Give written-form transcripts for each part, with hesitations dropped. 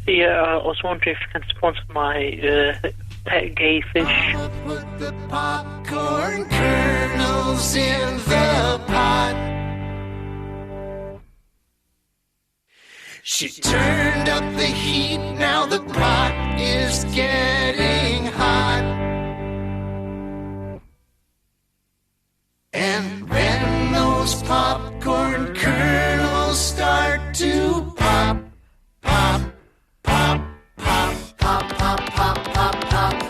Yeah, I was wondering if you can sponsor my pet gay fish. I'ma put the popcorn kernels in the pot. She turned up the heat, now the pot is getting hot. And when those popcorn kernels start to pop, pop, pop, pop, pop, pop, pop, pop, pop.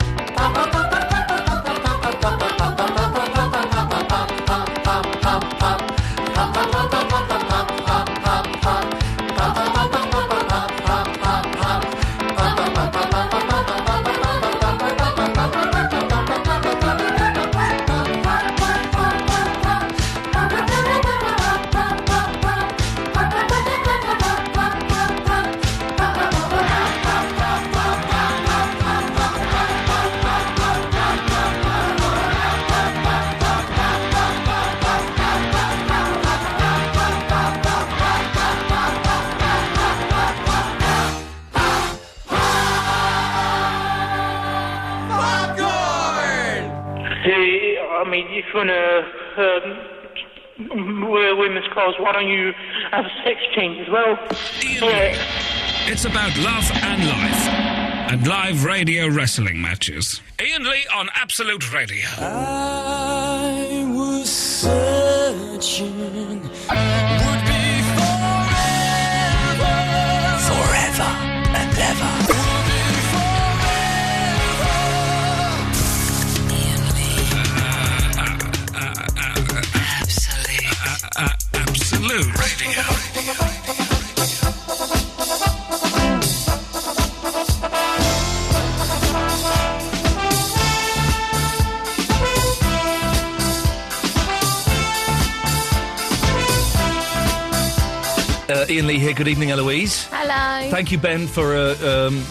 If you want to wear women's clothes, why don't you have a sex change as well? It's about love and life. And live radio wrestling matches. Iain Lee on Absolute Radio. I was searching, would be forever. Forever and ever. Absolute Radio. Iain Lee here. Good evening, Eloise. Hello. Thank you, Ben, for and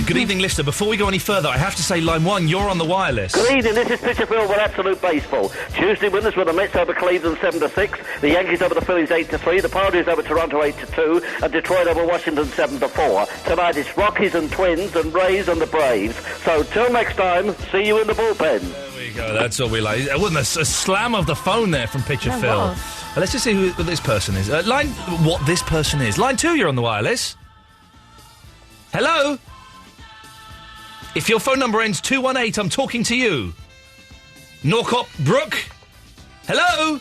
good evening, listener. Before we go any further, I have to say, line one, you're on the wireless. Good evening, this is Pitcher Phil with Absolute Baseball. Tuesday winners were the Mets over Cleveland 7-6, the Yankees over the Phillies 8-3, the Padres over Toronto 8-2, and Detroit over Washington 7-4. Tonight it's Rockies and Twins and Rays and the Braves. So till next time, see you in the bullpen. There we go. That's all we like. It wasn't a slam of the phone there from Pitcher That Phil. was. Let's just see who this person is. What this person is. Line 2, you're on the wireless. Hello? If your phone number ends 218, I'm talking to you. Norcott Brook? Hello?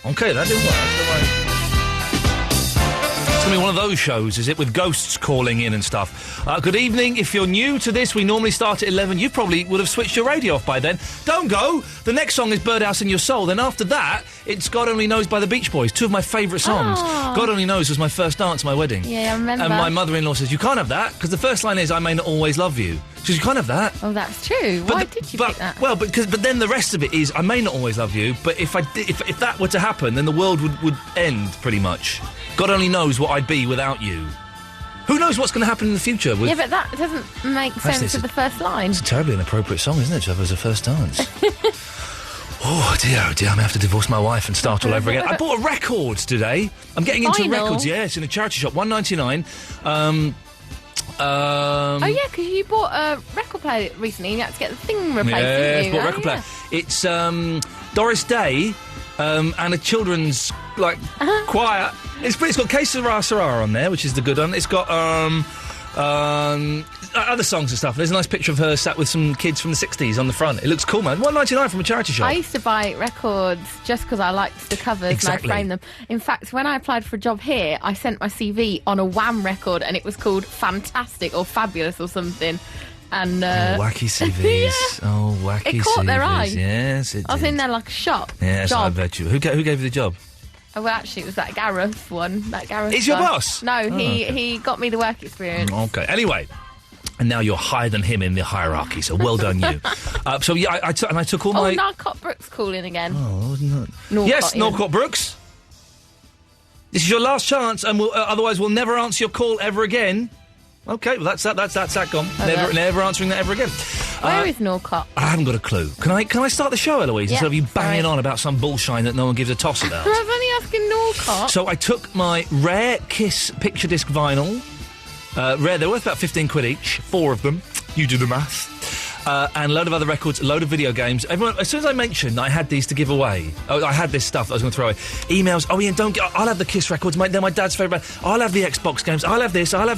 Okay, that didn't work. Don't worry. It's going to be one of those shows, is it, with ghosts calling in and stuff. Good evening. If you're new to this, we normally start at 11. You probably would have switched your radio off by then. Don't go. The next song is Birdhouse in Your Soul. Then after that, it's God Only Knows by the Beach Boys, two of my favourite songs. Oh. God Only Knows was my first dance at my wedding. Yeah, I remember. And my mother-in-law says, you can't have that, because the first line is, I may not always love you. She says, you can't have that. Oh, that's true. Why did you pick that? Well, but then the rest of it is, I may not always love you, but if that were to happen, then the world would end, pretty much. God only knows what I'd be without you. Who knows what's going to happen in the future? Yeah, but that doesn't make sense with the first line. It's a terribly inappropriate song, isn't it, to have as a first dance? Oh dear, I'm going to have to divorce my wife and start all over again. I bought a record today. I'm getting into records, yeah, it's in a charity shop, $1.99. Oh yeah, because you bought a record player recently and you had to get the thing replaced, didn't you? Bought a record player. It's Doris Day and a children's choir. It's got Que Sera Sera on there, which is the good one. It's got other songs and stuff. There's a nice picture of her sat with some kids from the 60s on the front. It looks cool, man. $1.99 from a charity shop. I used to buy records just because I liked the covers and I'd frame them. In fact, when I applied for a job here, I sent my CV on a Wham record and it was called Fantastic or Fabulous or something. And wacky CVs. Yeah. Oh, wacky CVs. It caught their eye. Yes, it did. I was in there like a shop. Yes, job. I bet you. Who gave you the job? Oh, well, actually, it was that Gareth one. That Gareth Is your guy. boss? No, he got me the work experience. Okay. Anyway. And now you're higher than him in the hierarchy, so well done you. So, yeah, I took all my... Oh, Norcott Brooks calling again. Oh, no. Yes, Norcott Brooks. This is your last chance, and otherwise we'll never answer your call ever again. Okay, well, that's that gone. Never answering that ever again. Where is Norcott? I haven't got a clue. Can I start the show, Eloise, instead of you banging on about some bullshine that no one gives a toss about? I was only asking Norcott. So I took my Rare Kiss picture disc vinyl, Rare. They're worth about 15 quid each. 4 of them. You do the math. And a load of other records, a load of video games. Everyone, as soon as I mentioned I had these to give away, I had this stuff that I was going to throw away. Emails, Iain, I'll have the Kiss records, they're my dad's favourite band. I'll have the Xbox games, I'll have this. Oh, I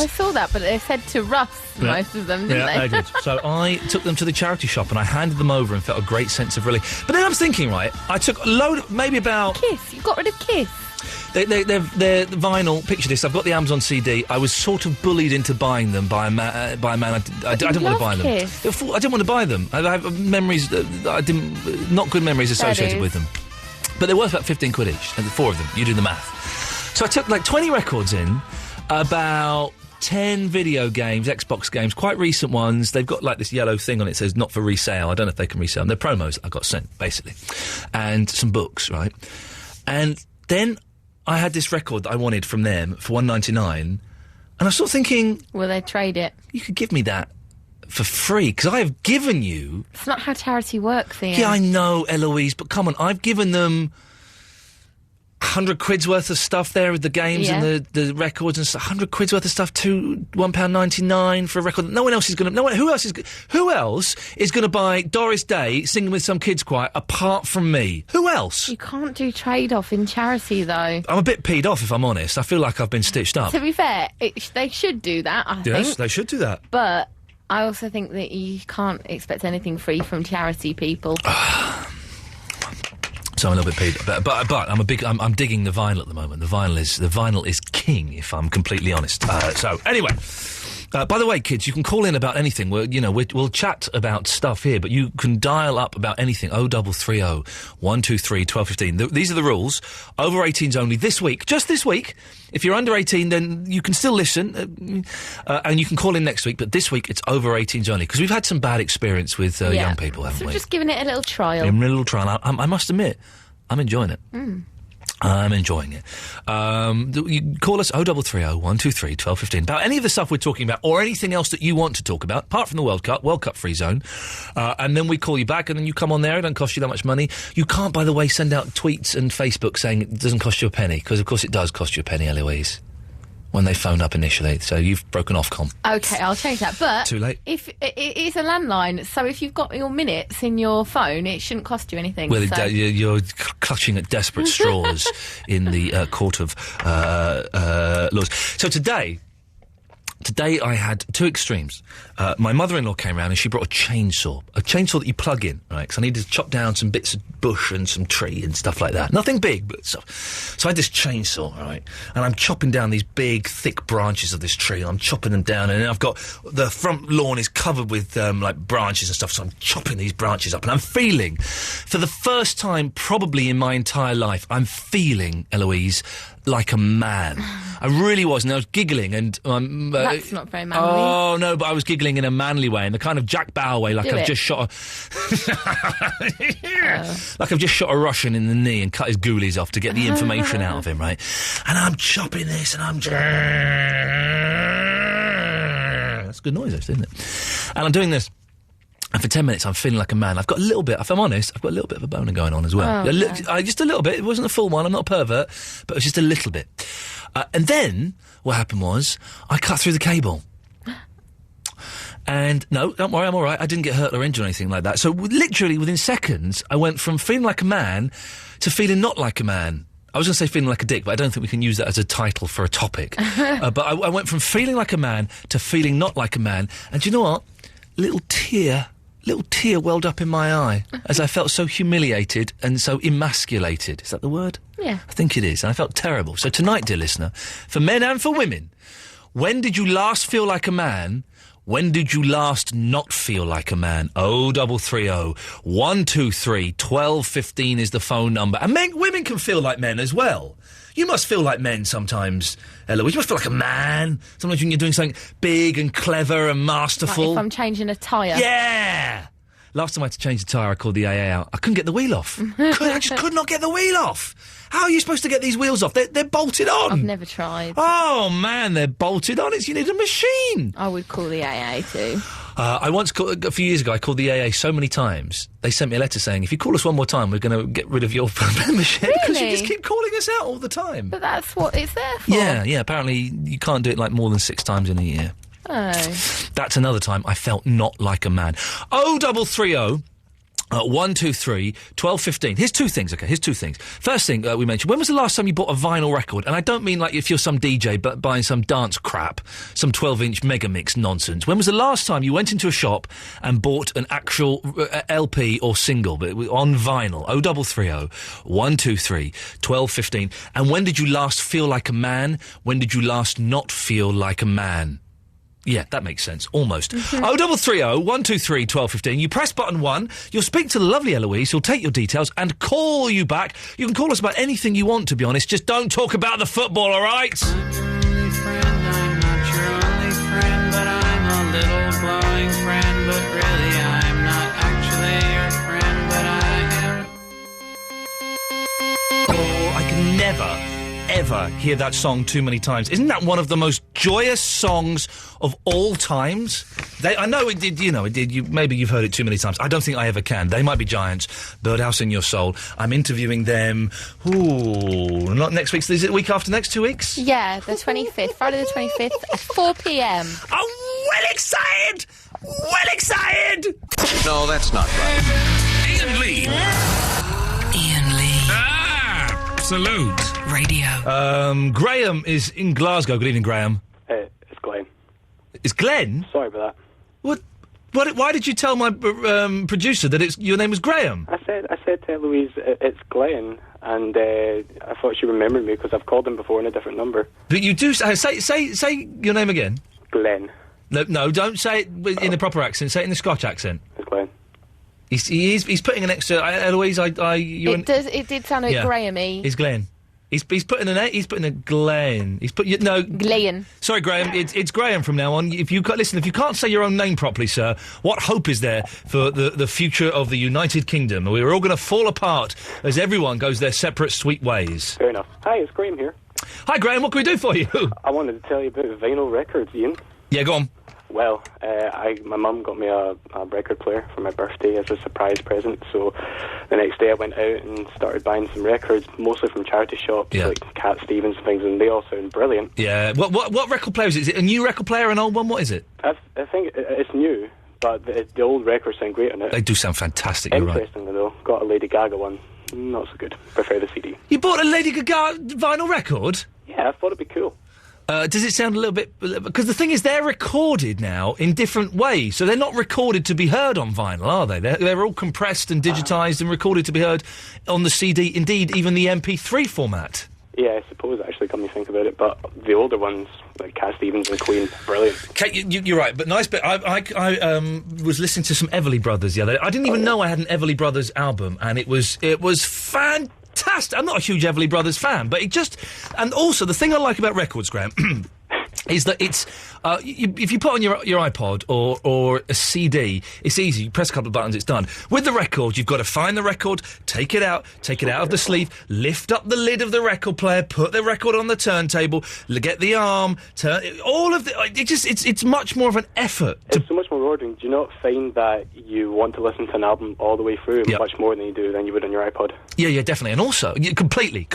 saw that, but they said to Russ, most of them, didn't they? Yeah, they did. So I took them to the charity shop and I handed them over and felt a great sense of relief. But then I was thinking, right, I took a load, maybe about... Kiss, you got rid of Kiss. They're vinyl. Picture this. I've got the Amazon CD. I was sort of bullied into buying them by a man. I didn't want to buy them. I didn't want to buy them. I have memories. Not good memories associated with them. But they're worth about 15 quid each. And 4 of them. You do the math. So I took like 20 records in, about 10 video games, Xbox games, quite recent ones. They've got like this yellow thing on it that says not for resale. I don't know if they can resell them. They're promos I got sent, basically. And some books, right? And then I had this record that I wanted from them for $1.99, and I was sort of thinking... Will they trade it? You could give me that for free, because I have given you... It's not how charity works, Iain. Yeah, I know, Eloise, but come on, I've given them 100 quid's worth of stuff there with the games and the records and stuff. 100 quid's worth of stuff to £1.99 for a record. No one else is going to... Who else is going to buy Doris Day singing with some kids' choir apart from me? Who else? You can't do trade-off in charity, though. I'm a bit peed off, if I'm honest. I feel like I've been stitched up. To be fair, they should do that, I think. Yes, they should do that. But I also think that you can't expect anything free from charity people. So I'm a little bit peed, but I'm digging the vinyl at the moment. The vinyl is king, if I'm completely honest. So anyway, by the way, kids, you can call in about anything. We'll chat about stuff here, but you can dial up about anything. 0330 123 1215. These are the rules. Over 18s only this week. Just this week. If you're under 18, then you can still listen, and you can call in next week. But this week, it's over 18s only, because we've had some bad experience with young people, haven't we? So just giving it a little trial. A little trial. I must admit, I'm enjoying it. I'm enjoying it. You can call us 0330 123 1215 about any of the stuff we're talking about, or anything else that you want to talk about, apart from the World Cup free zone. And then we call you back, and then you come on there. It doesn't cost you that much money. You can't, by the way, send out tweets and Facebook saying it doesn't cost you a penny, because of course it does cost you a penny, Eloise, when they phoned up initially. So you've broken Ofcom. OK, I'll change that. But too late. If it is a landline, so if you've got your minutes in your phone, it shouldn't cost you anything. Well, so. You're clutching at desperate straws in the court of laws. So today I had two extremes. My mother-in-law came round and she brought a chainsaw that you plug in, right? Because I needed to chop down some bits of bush and some tree and stuff like that. Nothing big, but stuff. So I had this chainsaw, right? And I'm chopping down these big, thick branches of this tree. I'm chopping them down, and then I've got the front lawn is covered with like branches and stuff. So I'm chopping these branches up, and I'm feeling, for the first time probably in my entire life, I'm feeling, Eloise, like a man. I really was, and I was giggling, and that's not very manly. Oh no, but I was giggling in a manly way, in the kind of Jack Bauer way, like I've just shot like I've just shot a Russian in the knee and cut his ghoulies off to get the information out of him, right? And I'm chopping this, and that's a good noise, actually, isn't it? And I'm doing this. And for 10 minutes, I'm feeling like a man. I've got a little bit, if I'm honest, I've got a little bit of a boner going on as well. Just a little bit. It wasn't a full one. I'm not a pervert, but it was just a little bit. And then what happened was I cut through the cable. And no, don't worry, I'm all right. I didn't get hurt or injured or anything like that. So literally within seconds, I went from feeling like a man to feeling not like a man. I was going to say feeling like a dick, but I don't think we can use that as a title for a topic. But I went from feeling like a man to feeling not like a man. And do you know what? Little tear welled up in my eye as I felt so humiliated and so emasculated. Is that the word? Yeah. I think it is. And I felt terrible. So tonight, dear listener, for men and for women, when did you last feel like a man? When did you last not feel like a man? 0330 123 1215 is the phone number. And women can feel like men as well. You must feel like men sometimes, Eloise. You must feel like a man. Sometimes when you're doing something big and clever and masterful. Like if I'm changing a tyre. Yeah! Last time I had to change the tyre, I called the AA out. I couldn't get the wheel off. I just could not get the wheel off. How are you supposed to get these wheels off? They're bolted on. I've never tried. Oh, man, they're bolted on. You need a machine. I would call the AA too. I once called, a few years ago, I called the AA so many times, they sent me a letter saying, if you call us one more time, we're going to get rid of your membership. Really? Because you just keep calling us out all the time. But that's what it's there for. Yeah, apparently you can't do it like more than 6 times in a year. Oh. That's another time I felt not like a man. 0330 123 1215. Here's two things, okay? First thing we mentioned, when was the last time you bought a vinyl record? And I don't mean like if you're some DJ but buying some dance crap, some 12-inch megamix nonsense. When was the last time you went into a shop and bought an actual LP or single but on vinyl? 0330 123 1215. And when did you last feel like a man? When did you last not feel like a man? Yeah, that makes sense. Almost. 0330 123 1215. You press button 1. You'll speak to the lovely Eloise. Who'll take your details and call you back. You can call us about anything you want, to be honest. Just don't talk about the football, all right? I'm your only friend. I'm not your only friend, but I'm a little glowing friend. But really, I'm not actually your friend, but I am. Oh, I can never, ever hear that song too many times. Isn't that one of the most joyous songs of all times? I know it did, it did. Maybe you've heard it too many times. I don't think I ever can. They Might Be Giants, Birdhouse in Your Soul. I'm interviewing them, not next week. Is it the week after next, 2 weeks? Yeah, the 25th, Friday the 25th at 4 p.m. I'm well excited! Well excited! No, that's not right. Iain Lee. Iain Lee. Absolute Radio. Graham is in Glasgow. Good evening, Graham. It's Glenn. It's Glenn? Sorry about that. What? Why did you tell my producer that your name was Graham? I said to Eloise, it's Glenn, and I thought she remembered me because I've called him before in a different number. But you do say your name again. Glenn. No, don't say it in a proper accent. Say it in the Scotch accent. It's Glenn. He's putting an extra. Eloise, It did sound like Graham-y. It's Glenn. He's putting a Glenn. Glenn. Sorry, Graham. It's Graham from now on. If you can't say your own name properly, sir, what hope is there for the future of the United Kingdom? We're all going to fall apart as everyone goes their separate sweet ways. Fair enough. Hi, it's Graham here. Hi, Graham. What can we do for you? I wanted to tell you about vinyl records, Iain. Yeah, go on. Well, my mum got me a record player for my birthday as a surprise present, so the next day I went out and started buying some records, mostly from charity shops like Cat Stevens and things, and they all sound brilliant. Yeah. What record player is it? Is it a new record player, an old one? What is it? I think it's new, but the old records sound great on it. They do sound fantastic, you're right. Interestingly, though, got a Lady Gaga one. Not so good. Prefer the CD. You bought a Lady Gaga vinyl record? Yeah, I thought it'd be cool. Does it sound a little bit... Because the thing is, they're recorded now in different ways, so they're not recorded to be heard on vinyl, are they? They're all compressed and digitised and recorded to be heard on the CD, indeed, even the MP3 format. Yeah, I suppose, actually, come to think about it, but the older ones, like Cat Stevens and Queen, brilliant. Kate, you're right, but nice bit. I was listening to some Everly Brothers the other day. I didn't even know I had an Everly Brothers album, and it was fantastic. I'm not a huge Everly Brothers fan, but it just... And also, the thing I like about records, Graham, is that it's... if you put on your iPod or a CD, it's easy. You press a couple of buttons, it's done. With the record, you've got to find the record, take it out of the sleeve, lift up the lid of the record player, put the record on the turntable, get the arm, turn... All of the... It's much more of an effort. It's so much more rewarding. Do you not find that you want to listen to an album all the way through much more than you would on your iPod? Yeah, definitely. And also, completely.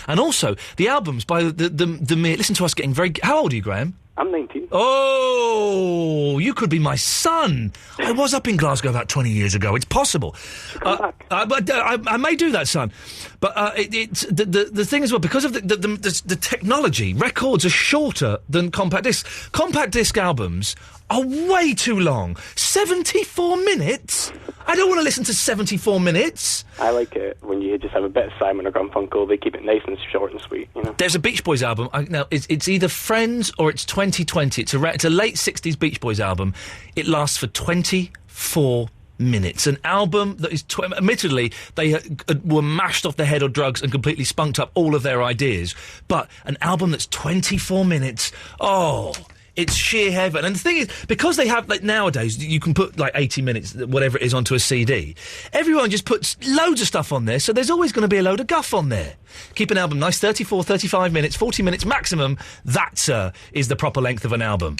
And also, the albums by the mere... Listen to us getting very... How old are you, Graham? I'm 19. Oh, you could be my son. I was up in Glasgow about 20 years ago. It's possible. Back. I may do that, son. But it's the thing as well, because of the technology, records are shorter than compact discs. Compact disc albums are way too long. 74 minutes? I don't want to listen to 74 minutes. I like it when you just have a bit of Simon or Garfunkel. They keep it nice and short and sweet, you know. There's a Beach Boys album. Now, it's either Friends or it's 2020. It's a late 60s Beach Boys album. It lasts for 24 minutes. An album that is... admittedly, they were mashed off their head or drugs and completely spunked up all of their ideas. But an album that's 24 minutes... Oh... It's sheer heaven. And the thing is, because they have, like, nowadays, you can put, like, 80 minutes, whatever it is, onto a CD. Everyone just puts loads of stuff on there, so there's always going to be a load of guff on there. Keep an album nice, 34, 35 minutes, 40 minutes maximum. That, sir, is the proper length of an album.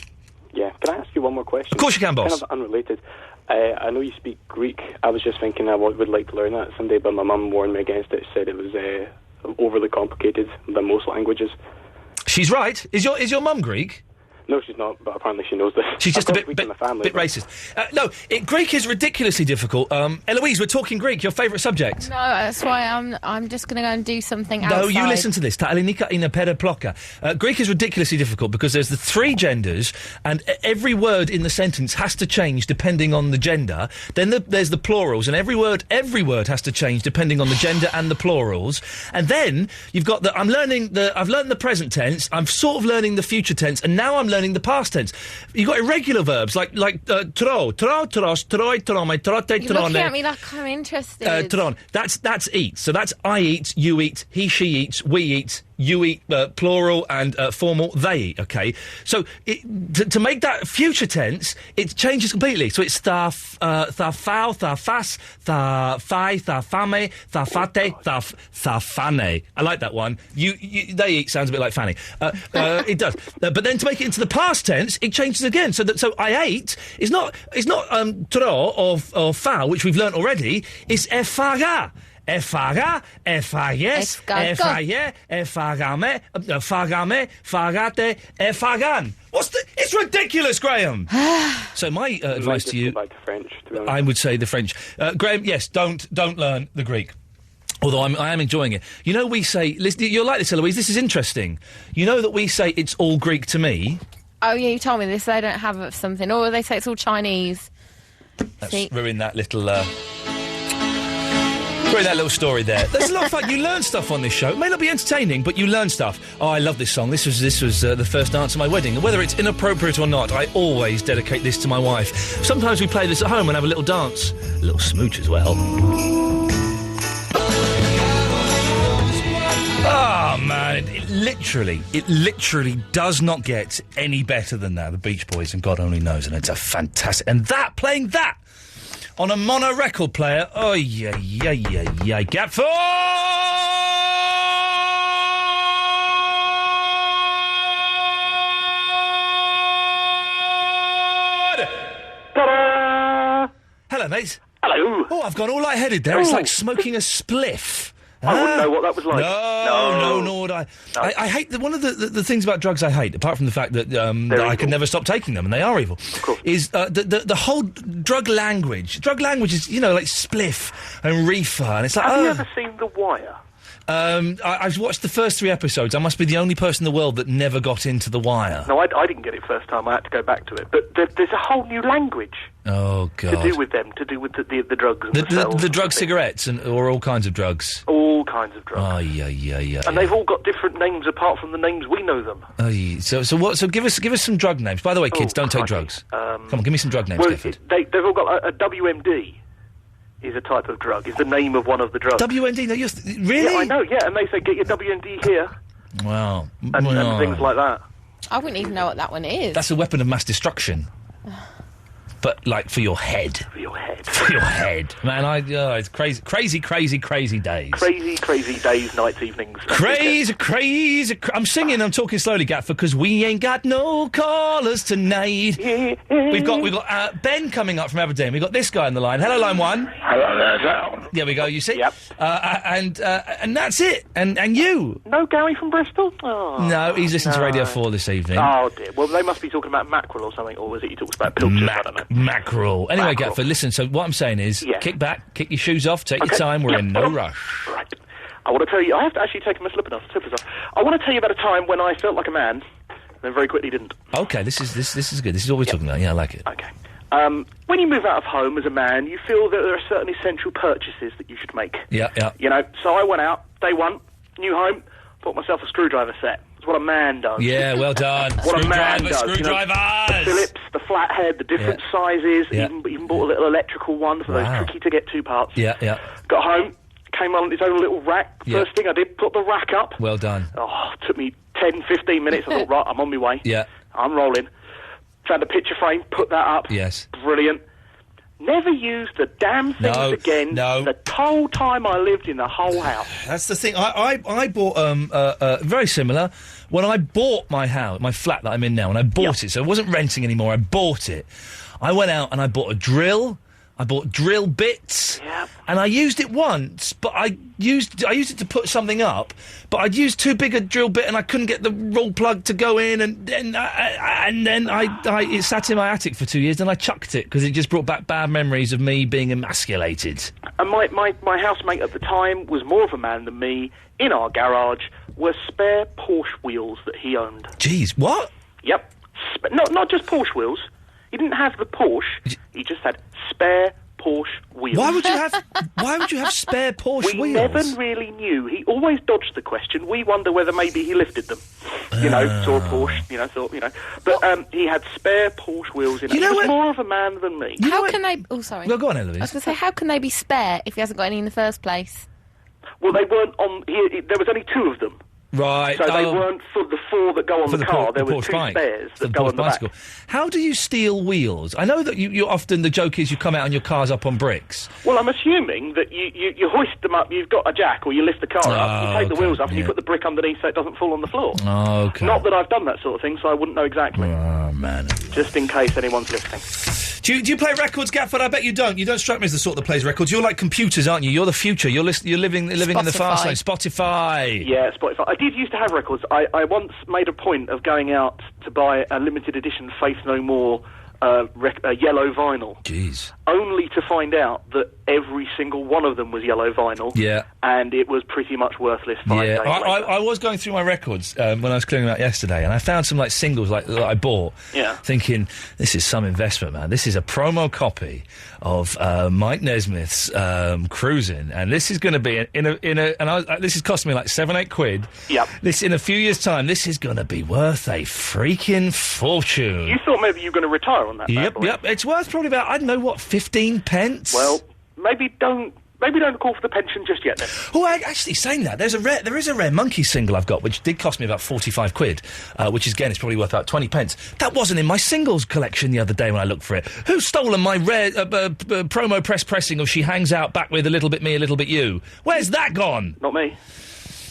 Yeah. Can I ask you one more question? Of course you can, boss. Kind of unrelated. I know you speak Greek. I was just thinking I would like to learn that someday, but my mum warned me against it. Said it was overly complicated than most languages. She's right. Is your mum Greek? No, she's not, but apparently she knows this. She's just a bit family, racist. No, Greek is ridiculously difficult. Eloise, we're talking Greek, your favourite subject. No, that's why I'm just going to go and do something outside. No, you listen to this. Ta Elinika ina periploka. Greek is ridiculously difficult because there's the three genders, and every word in the sentence has to change depending on the gender. Then there's the plurals, and every word has to change depending on the gender and the plurals. And then you've got I've learned the present tense. I'm sort of learning the future tense, and now I'm learning the past tense. You've got irregular verbs like tro, toros, troi, trome, trote, You're trone. looking at me like I'm interested. Tron. That's eat. So that's I eat, you eat, he, she eats, we eat, you eat, plural, and formal, they eat, okay? So to make that future tense, it changes completely. So it's tha fau, tha fas, tha fai, tha fame, tha fate, tha fane. I like that one. They eat sounds a bit like fanny. It does. But then to make it into the past tense, it changes again. So I ate is not tro or fau, which we've learnt already. It's efaga. Effaga, effages, effaye, effagame, fagame, fagate, effagan. It's ridiculous, Graham! So my advice to you... Go back to French, to be honest. I would say the French. Graham, yes, don't learn the Greek. Although I am enjoying it. You know, we say... Listen, you're like this, Eloise, this is interesting. You know that we say it's all Greek to me? Oh, yeah, you told me this. They don't have something. Or they say it's all Chinese. Let's ruin that little... that little story there. There's a lot of fun. You learn stuff on this show. It may not be entertaining, but you learn stuff. Oh, I love this song. This was the first dance at my wedding. And whether it's inappropriate or not, I always dedicate this to my wife. Sometimes we play this at home and have a little dance. A little smooch as well. Oh, man. It literally does not get any better than that. The Beach Boys, and God only knows. And it's a fantastic... And playing that... on a mono record player. Oh, yeah. Gapford! Ta-da! Hello, mate. Hello. Oh, I've gone all lightheaded there. It's like smoking a spliff. I wouldn't know what that was like. No, nor would I. No. I hate one of the things about drugs I hate, apart from the fact that I can never stop taking them, and they are evil, is the whole drug language. Drug language is, like spliff and reefer, and it's like... Have you ever seen The Wire? I've watched the first 3 episodes. I must be the only person in the world that never got into The Wire. No, I didn't get it first time. I had to go back to it. But there's a whole new language. Oh, God. To do with them, to do with the drugs and the drug cigarettes or all kinds of drugs? All kinds of drugs. Oh, yeah. And they've all got different names apart from the names we know them. Oh, yeah. So what? So give us some drug names. By the way, kids, don't take drugs. Come on, give me some drug names, Clifford. They've all got a WMD. Is a type of drug. Is the name of one of the drugs. WMD? No, really? Yeah, I know. Yeah, and they say get your WMD here. Wow. And things like that. I wouldn't even know what that one is. That's a weapon of mass destruction. But, like, for your head. For your head. For your head. Man, it's crazy days. Crazy days, nights, evenings. Crazy. I'm singing, I'm talking slowly, Gaffer, because we ain't got no callers tonight. We've got Ben coming up from Aberdeen. We've got this guy on the line. Hello, line 1. Hello there, Sal. There we go, you see? Yep. And that's it. And you. No Gary from Bristol? Oh, no, he's listening to Radio 4 this evening. Oh, dear. Well, they must be talking about mackerel or something, or was it you talked about pilchards? I don't know. Mackerel. Anyway, Gaffer, listen, so what I'm saying is, kick back, kick your shoes off, take your time, we're in no rush. Right. I want to tell you, I have to actually take my slippers off. I want to tell you about a time when I felt like a man, and then very quickly didn't. Okay, this is good. This is what we're talking about. Yeah, I like it. Okay. When you move out of home as a man, you feel that there are certain essential purchases that you should make. Yeah. So I went out, day one, new home, bought myself a screwdriver set. It's what a man does. Yeah, well done. What a man does. Screwdrivers! The Phillips, the flathead, the different sizes, even bought a little electrical one for those tricky to get 2 parts. Yeah. Got home, came on its own little rack. First thing I did, put the rack up. Well done. Oh, it took me 10, 15 minutes. I thought, right, I'm on my way. Yeah. I'm rolling. Found a picture frame, put that up. Yes. Brilliant. Never used the damn things again. No. The whole time I lived in the whole house. That's the thing. I bought very similar. When I bought my house, my flat that I'm in now, and I bought it, so I wasn't renting anymore. I bought it. I went out and I bought a drill. I bought drill bits, and I used it once, but I used it to put something up, but I'd used too big a drill bit and I couldn't get the raw plug to go in, and then it sat in my attic for 2 years, and I chucked it because it just brought back bad memories of me being emasculated. And my housemate at the time was more of a man than me. In our garage were spare Porsche wheels that he owned. Jeez, what? Yep. Not just Porsche wheels. He didn't have the Porsche. He just had spare Porsche wheels. Why would you have spare Porsche wheels? We never really knew. He always dodged the question. We wonder whether maybe he lifted them. Saw a Porsche, thought. But he had spare Porsche wheels in it. He was more of a man than me. How can they... Oh, sorry. No, go on, Eloise. I was going to say, how can they be spare if he hasn't got any in the first place? Well, they weren't on... There was only 2 of them. Right. So they weren't for the 4 that go on the car. There were 2 bike. spares that go Porsche on the bicycle. back. How do you steal wheels? I know that you often, the joke is you come out and your car's up on bricks. Well, I'm assuming that you hoist them up, you've got a jack, or you lift the car up, you take the wheels up and you put the brick underneath so it doesn't fall on the floor. Oh, okay. Not that I've done that sort of thing, so I wouldn't know exactly. Oh, man. Just in case anyone's listening. Do you play records, Gafford? I bet you don't. You don't strike me as the sort that plays records. You're like computers, aren't you? You're the future. You're living in the fast lane. Spotify. Yeah, Spotify. I did used to have records. I once made a point of going out to buy a limited edition Faith No More yellow vinyl. Jeez. Only to find out that every single one of them was yellow vinyl. Yeah. And it was pretty much worthless 5 days later. I was going through my records when I was clearing them out yesterday, and I found some singles that I bought. Yeah. Thinking, this is some investment, man. This is a promo copy of Mike Nesmith's Cruising, and this is going to be this is costing me £7-8. Yep. This in a few years' time, this is going to be worth a freaking fortune. You thought maybe you were going to retire on that? Yep. It's worth probably about 15 pence. Well, maybe don't call for the pension just yet, then. Oh, actually, saying that, there is a Rare Monkey single I've got, which did cost me about £45, which again is probably worth about 20 pence. That wasn't in my singles collection the other day when I looked for it. Who's stolen my rare promo pressing of She Hangs Out Back With A Little Bit Me, A Little Bit You? Where's that gone? Not me.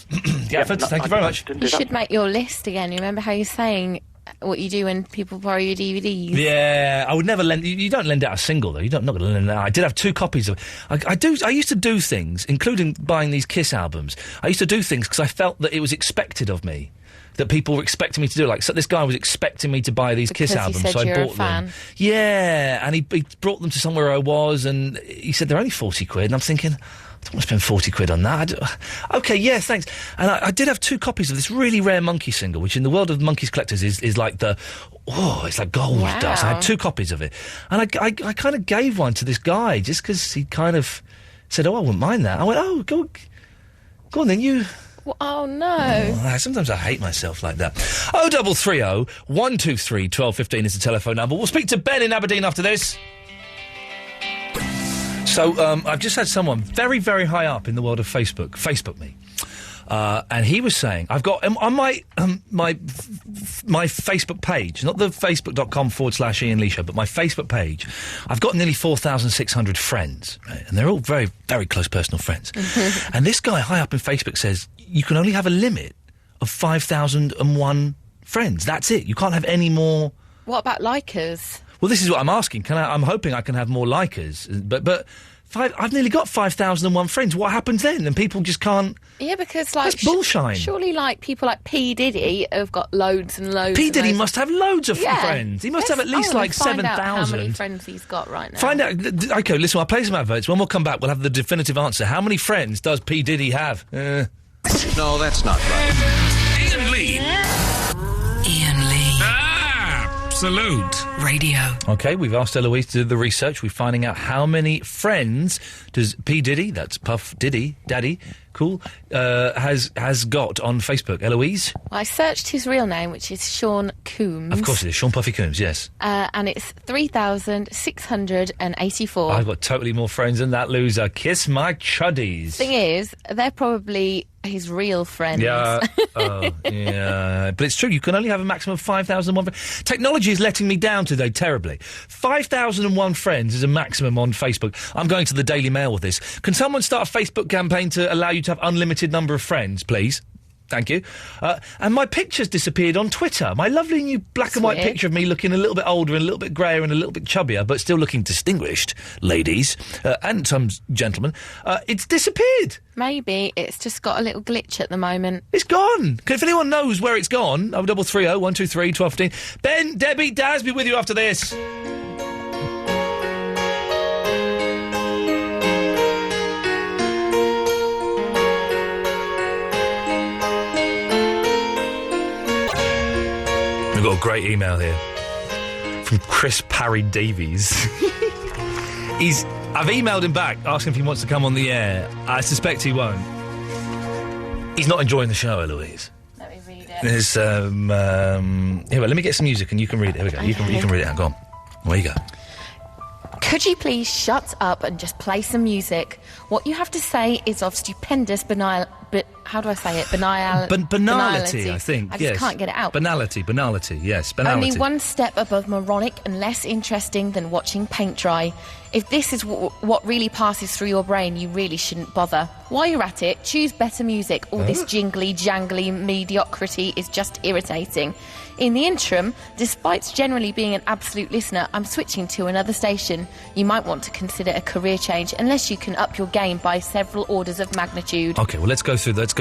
Gafford, thank you very much. You should make your list again. You remember how you're saying what you do when people borrow your DVDs? Yeah, I would never lend... You don't lend out a single, though. You're not going to lend it out. I did have 2 copies of... I used to do things, including buying these Kiss albums. I used to do things because I felt that it was expected of me. That people were expecting me to do. So this guy was expecting me to buy these Kiss albums, so I bought them. Yeah, and he brought them to somewhere I was, and he said, they're only £40, and I'm thinking... I don't want to spend £40 on that. OK, yeah, thanks. And I did have 2 copies of this really rare Monkey single, which in the world of Monkeys collectors is like it's like gold dust. I had 2 copies of it. And I kind of gave one to this guy just because he kind of said, I wouldn't mind that. I went, go on then, you... Oh, no. Sometimes I hate myself like that. 0330 123 1215 is the telephone number. We'll speak to Ben in Aberdeen after this. So, I've just had someone very, very high up in the world of Facebook me. And he was saying, I've got on my Facebook page, not the facebook.com/Iain Lee Show, but my Facebook page, I've got nearly 4,600 friends, right? And they're all very, very close personal friends. And this guy high up in Facebook says, you can only have a limit of 5,001 friends. That's it. You can't have any more. What about likers? Well, this is what I'm asking. I'm hoping I can have more likers, but I've nearly got 5,001 friends. What happens then? And people just can't... Yeah, because, that's bullshine. Surely, people like P. Diddy have got loads and loads P. Diddy must have loads of friends. He must have at least, 7,000. Find out how many friends he's got right now. Find out... OK, listen, I'll play some adverts. When we'll come back, we'll have the definitive answer. How many friends does P. Diddy have? No, that's not right. Iain Lee. Iain Lee. Absolute Radio. OK, we've asked Eloise to do the research. We're finding out how many friends does P. Diddy, that's Puff Diddy, Daddy, has got on Facebook? Eloise? Well, I searched his real name, which is Sean Coombs. Of course it is. Sean Puffy Coombs, yes. And it's 3,684. I've got totally more friends than that loser. Kiss my chuddies. Thing is, they're probably his real friends. Yeah. Yeah. But it's true, you can only have a maximum of 5,001 friends. Technology is letting me down today terribly. 5,001 friends is a maximum on Facebook. I'm going to the Daily Mail with this. Can someone start a Facebook campaign to allow you to have unlimited number of friends, please? Thank you. And my picture's disappeared on Twitter. My lovely new black and white picture of me looking a little bit older and a little bit greyer and a little bit chubbier, but still looking distinguished, ladies, and some gentlemen. It's disappeared. Maybe it's just got a little glitch at the moment. It's gone. If anyone knows where it's gone, 0330 123 1215. Ben, Debbie, Daz, be with you after this. We've got a great email here from Chris Parry Davies. I've emailed him back asking if he wants to come on the air. I suspect he won't. He's not enjoying the show, Eloise. Let me read it. There's here, let me get some music and you can read it. Here we go. You can read it out. Go on. Away you go. Could you please shut up and just play some music? What you have to say is of stupendous how do I say it? Banality, I think. I just can't get it out. Banality, yes, banality. Only one step above moronic and less interesting than watching paint dry. If this is what really passes through your brain, you really shouldn't bother. While you're at it, choose better music. All this jingly, jangly mediocrity is just irritating. In the interim, despite generally being an absolute listener, I'm switching to another station. You might want to consider a career change, unless you can up your game by several orders of magnitude. OK, well, let's go through those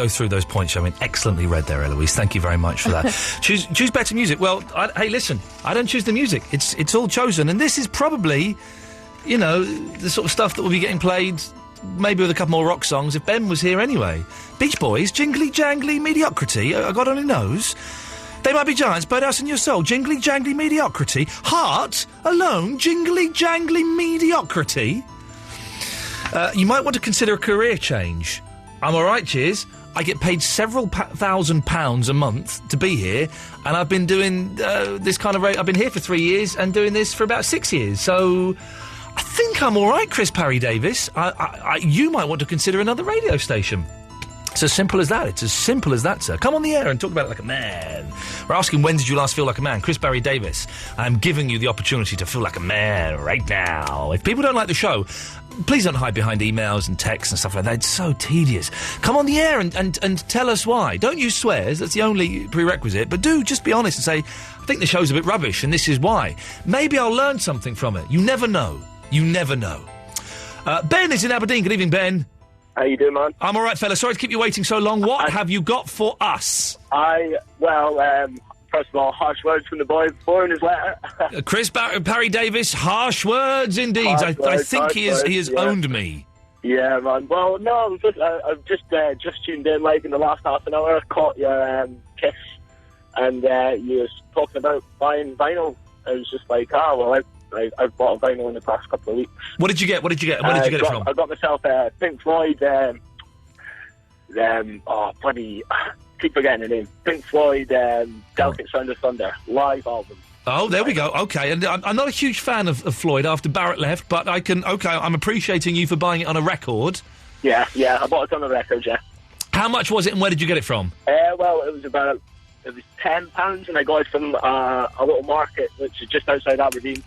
points. I mean, excellently read there, Eloise. Thank you very much for that. choose better music. Well, hey, listen, I don't choose the music. It's all chosen, and this is probably, you know, the sort of stuff that will be getting played, maybe with a couple more rock songs, if Ben was here anyway. Beach Boys, Jingly Jangly Mediocrity, I God only knows. They Might Be Giants, Birdhouse in Your Soul, Jingly Jangly Mediocrity, Heart, Alone, Jingly Jangly Mediocrity. You might want to consider a career change. I'm all right, cheers. I get paid several £1,000s a month to be here, and I've been doing this kind of rate. I've been here for 3 years and doing this for about 6 years, so I think I'm all right, Chris Parry Davis. You might want to consider another radio station. It's as simple as that. It's as simple as that, sir. Come on the air and talk about it like a man. We're asking, when did you last feel like a man? Chris Parry Davis, I'm giving you the opportunity to feel like a man right now. If people don't like the show, please don't hide behind emails and texts and stuff like that. It's so tedious. Come on the air and tell us why. Don't use swears. That's the only prerequisite. But do just be honest and say, I think the show's a bit rubbish and this is why. Maybe I'll learn something from it. You never know. You never know. Ben is in Aberdeen. Good evening, Ben. How you doing, man? I'm all right, fella. Sorry to keep you waiting so long. What have you got for us? First of all, harsh words from the boy before in his letter. Chris Parry Davis, harsh words indeed. I think he has owned me. Yeah, man. Well, no, I've just tuned in, like, in the last half an hour. I caught your Kiss, and you was talking about buying vinyl. I was just like, I've bought a vinyl in the past couple of weeks. What did you get? Where did you get it from? I got myself Pink Floyd. Keep forgetting the name. Pink Floyd, Delicate Sound of Thunder live album. Oh, there we go. Okay, and I'm not a huge fan of Floyd after Barrett left, but I'm appreciating you for buying it on a record. Yeah, I bought it on a record. Yeah. How much was it, and where did you get it from? It was £10, and I got it from a little market which is just outside Aberdeen.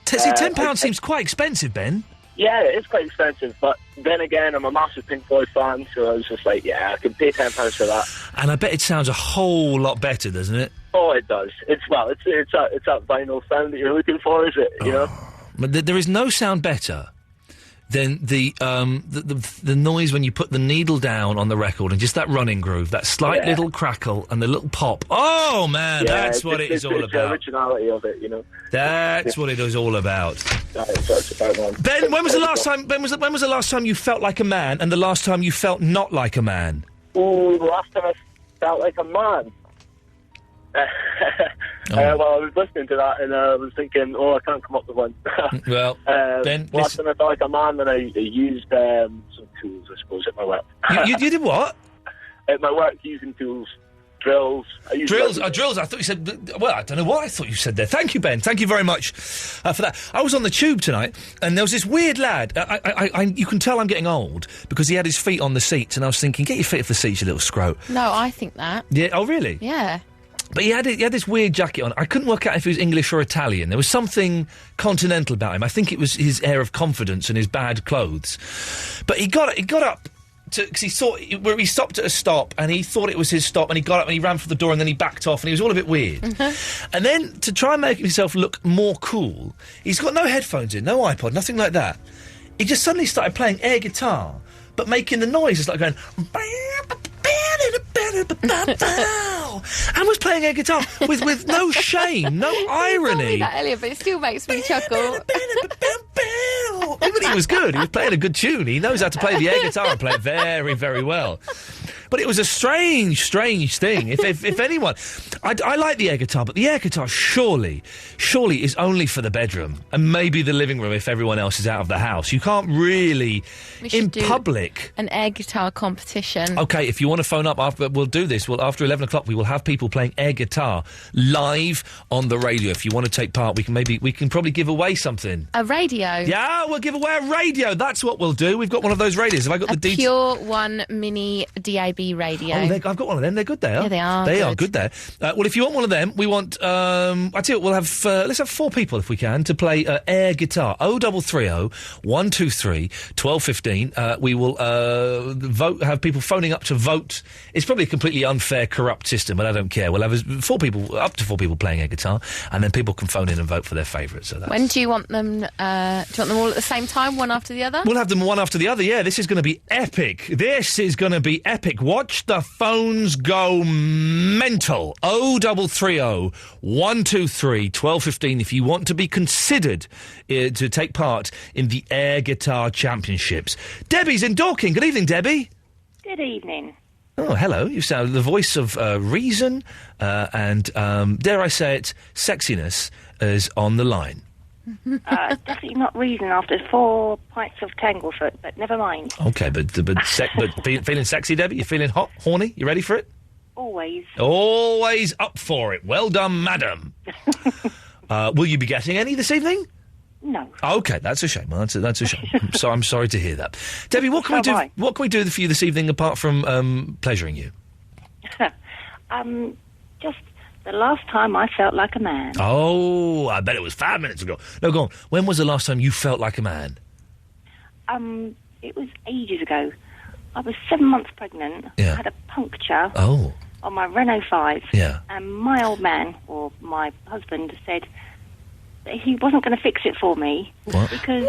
See, £10 seems quite expensive, Ben. Yeah, it is quite expensive, but then again, I'm a massive Pink Floyd fan, so I was just like, yeah, I can pay £10 for that. And I bet it sounds a whole lot better, doesn't it? Oh, it does. It's that vinyl sound that you're looking for, is it? You know. But there is no sound better than the noise when you put the needle down on the record and just that running groove, that slight little crackle and the little pop. Oh man, that's what it is all about. The originality of it, you know. That's what it is all about. That's what it's about, man. Ben, when was the last time? Ben, when was the last time you felt like a man, and the last time you felt not like a man? Oh, the last time I felt like a man. Well, I was listening to that and I was thinking, I can't come up with one. Well, then... Last time I felt like a man when I used some tools, I suppose, at my work. You did what? At my work, using tools. Drills. Drills. I thought you said... Well, I don't know what I thought you said there. Thank you, Ben. Thank you very much for that. I was on the tube tonight, and there was this weird lad. You can tell I'm getting old, because he had his feet on the seats, and I was thinking, get your feet off the seats, you little scrote. No, I think that. Yeah. Oh, really? Yeah. But he had this weird jacket on. I couldn't work out if he was English or Italian. There was something continental about him. I think it was his air of confidence and his bad clothes. But he got up... Because he stopped at a stop and he thought it was his stop, and he got up and he ran for the door and then he backed off and he was all a bit weird. And then, to try and make himself look more cool, he's got no headphones in, no iPod, nothing like that. He just suddenly started playing air guitar, but making the noises like going... and was playing air guitar with no shame, no irony. You told me that earlier, but it still makes me chuckle. But he was good. He was playing a good tune. He knows how to play the air guitar and play it very, very well. But it was a strange thing. If anyone... I like the air guitar, but the air guitar surely is only for the bedroom and maybe the living room if everyone else is out of the house. You can't really... in public... an air guitar competition. OK, if you want to phone up, we'll do this. After 11 o'clock, we will have people playing air guitar live on the radio. If you want to take part, we can probably give away something. A radio? Yeah, we'll give away a radio. That's what we'll do. We've got one of those radios. Have I got the details? Pure One Mini DAB radio. Oh, I've got one of them. They're good there. Yeah, they are. They are good there. Well, if you want one of them, we want... I tell you what, we'll have... let's have 4 people, if we can, to play air guitar. 0330 123 1215. We will vote. Have people phoning up to vote. It's probably a completely unfair, corrupt system, but I don't care. We'll have up to 4 people playing air guitar, and then people can phone in and vote for their favourite. So that's... When do you want them? Do you want them all at the same time, one after the other? We'll have them one after the other. Yeah, this is going to be epic. This is going to be epic. Watch the phones go mental. 0330 123 1215 if you want to be considered to take part in the Air Guitar Championships. Debbie's in Dorking. Good evening, Debbie. Good evening. Oh, hello. You sound the voice of reason and, dare I say it, sexiness is on the line. Definitely not reason after 4 pints of Tanglefoot, but never mind. OK, but feeling sexy, Debbie? You feeling hot, horny? You ready for it? Always. Always up for it. Well done, madam. Will you be getting any this evening? No. OK, that's a shame. Well, that's a shame. So I'm sorry to hear that. Debbie, what can we do? What can we do for you this evening apart from pleasuring you? Just the last time I felt like a man. Oh, I bet it was 5 minutes ago. No, go on. When was the last time you felt like a man? It was ages ago. I was 7 months pregnant. Yeah. I had a puncture. Oh. On my Renault 5. Yeah. And my old man, or my husband, said that he wasn't going to fix it for me. What? Because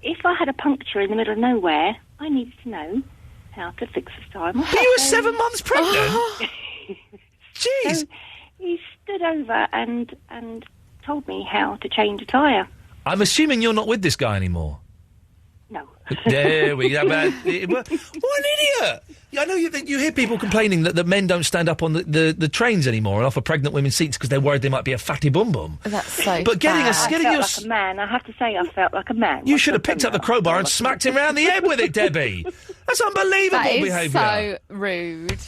if I had a puncture in the middle of nowhere, I needed to know how to fix the tire myself. But you were 7 months pregnant? Jeez. So he stood over and told me how to change a tyre. I'm assuming you're not with this guy anymore. No. There we go. What an idiot! I know you hear people complaining that men don't stand up on the trains anymore and offer pregnant women seats because they're worried they might be a fatty bum bum. That's so But getting I felt like a man. I have to say, I felt like a man. You should have picked up the crowbar and smacked him round the head with it, Debbie. That's unbelievable behaviour. That is so rude.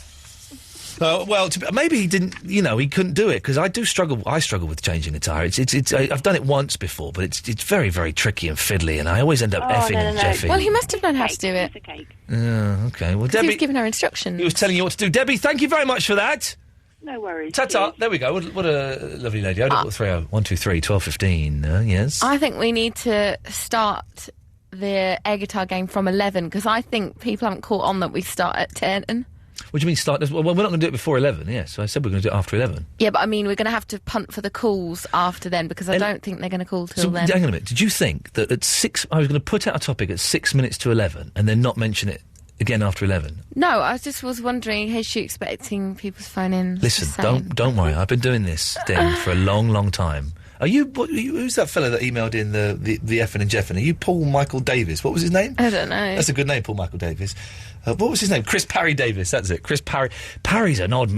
Well, maybe he didn't. He couldn't do it because I struggle with changing a tyre. I've done it once before, but it's very, very tricky and fiddly, and I always end up effing and jeffing. Well, he must have known how to do it. Okay. Well, Debbie, he was giving her instructions. He was telling you what to do. Debbie, thank you very much for that. No worries. Ta-ta. There we go. What a lovely lady. 0330 123 1215. Yes. I think we need to start the air guitar game from 11 because I think people haven't caught on that we start at 10. What do you mean start? Well, we're not going to do it before 11, yes. So I said we're going to do it after 11. Yeah, but I mean, we're going to have to punt for the calls after then because I don't think they're going to call till then. Hang on a minute. Did you think that at 6... I was going to put out a topic at 6 minutes to 11 and then not mention it again after 11? No, I just was wondering, is she expecting people to phone in? Listen, don't worry. I've been doing this thing for a long, long time. Are you? Who's that fella that emailed in the effing and jeffing? Are you Paul Michael Davis? What was his name? I don't know. That's a good name, Paul Michael Davis. What was his name? Chris Parry Davis. That's it. Chris Parry. Parry's an odd.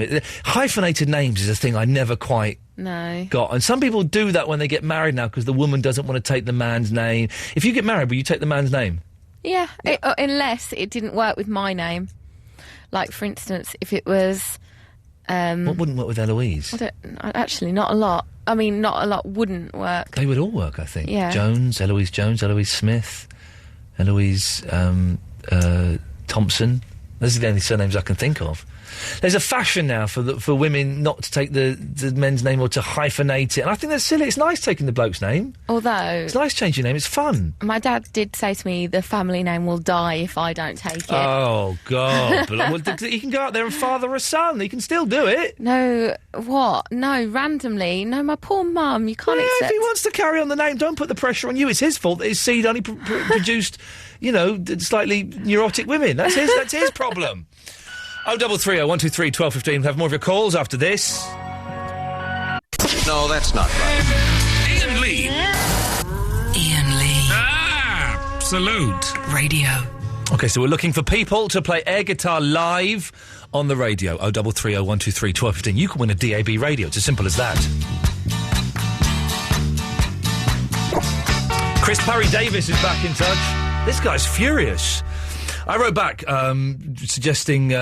Hyphenated names is a thing I never quite got. And some people do that when they get married now because the woman doesn't want to take the man's name. If you get married, will you take the man's name? Yeah, unless it didn't work with my name. Like, for instance, if it was... what wouldn't work with Eloise? Actually, not a lot. I mean, not a lot wouldn't work. They would all work, I think. Yeah. Jones, Eloise Smith, Eloise Thompson. Those are the only surnames I can think of. There's a fashion now for women not to take the men's name or to hyphenate it, and I think that's silly. It's nice taking the bloke's name. Although... It's nice changing your name, it's fun. My dad did say to me, the family name will die if I don't take it. Oh, God. But he can go out there and father a son. He can still do it. No, what? No, randomly. No, my poor mum, you can't accept... If he wants to carry on the name, don't put the pressure on you. It's his fault that his seed only produced, slightly neurotic women. That's his problem. 0330 123 1215. We'll have more of your calls after this. No, that's not right. Iain Lee. Ian Lee. Absolute. Radio. OK, so we're looking for people to play air guitar live on the radio. 0330 123 1215. You can win a DAB radio. It's as simple as that. Chris Parry Davis is back in touch. This guy's furious. I wrote back suggesting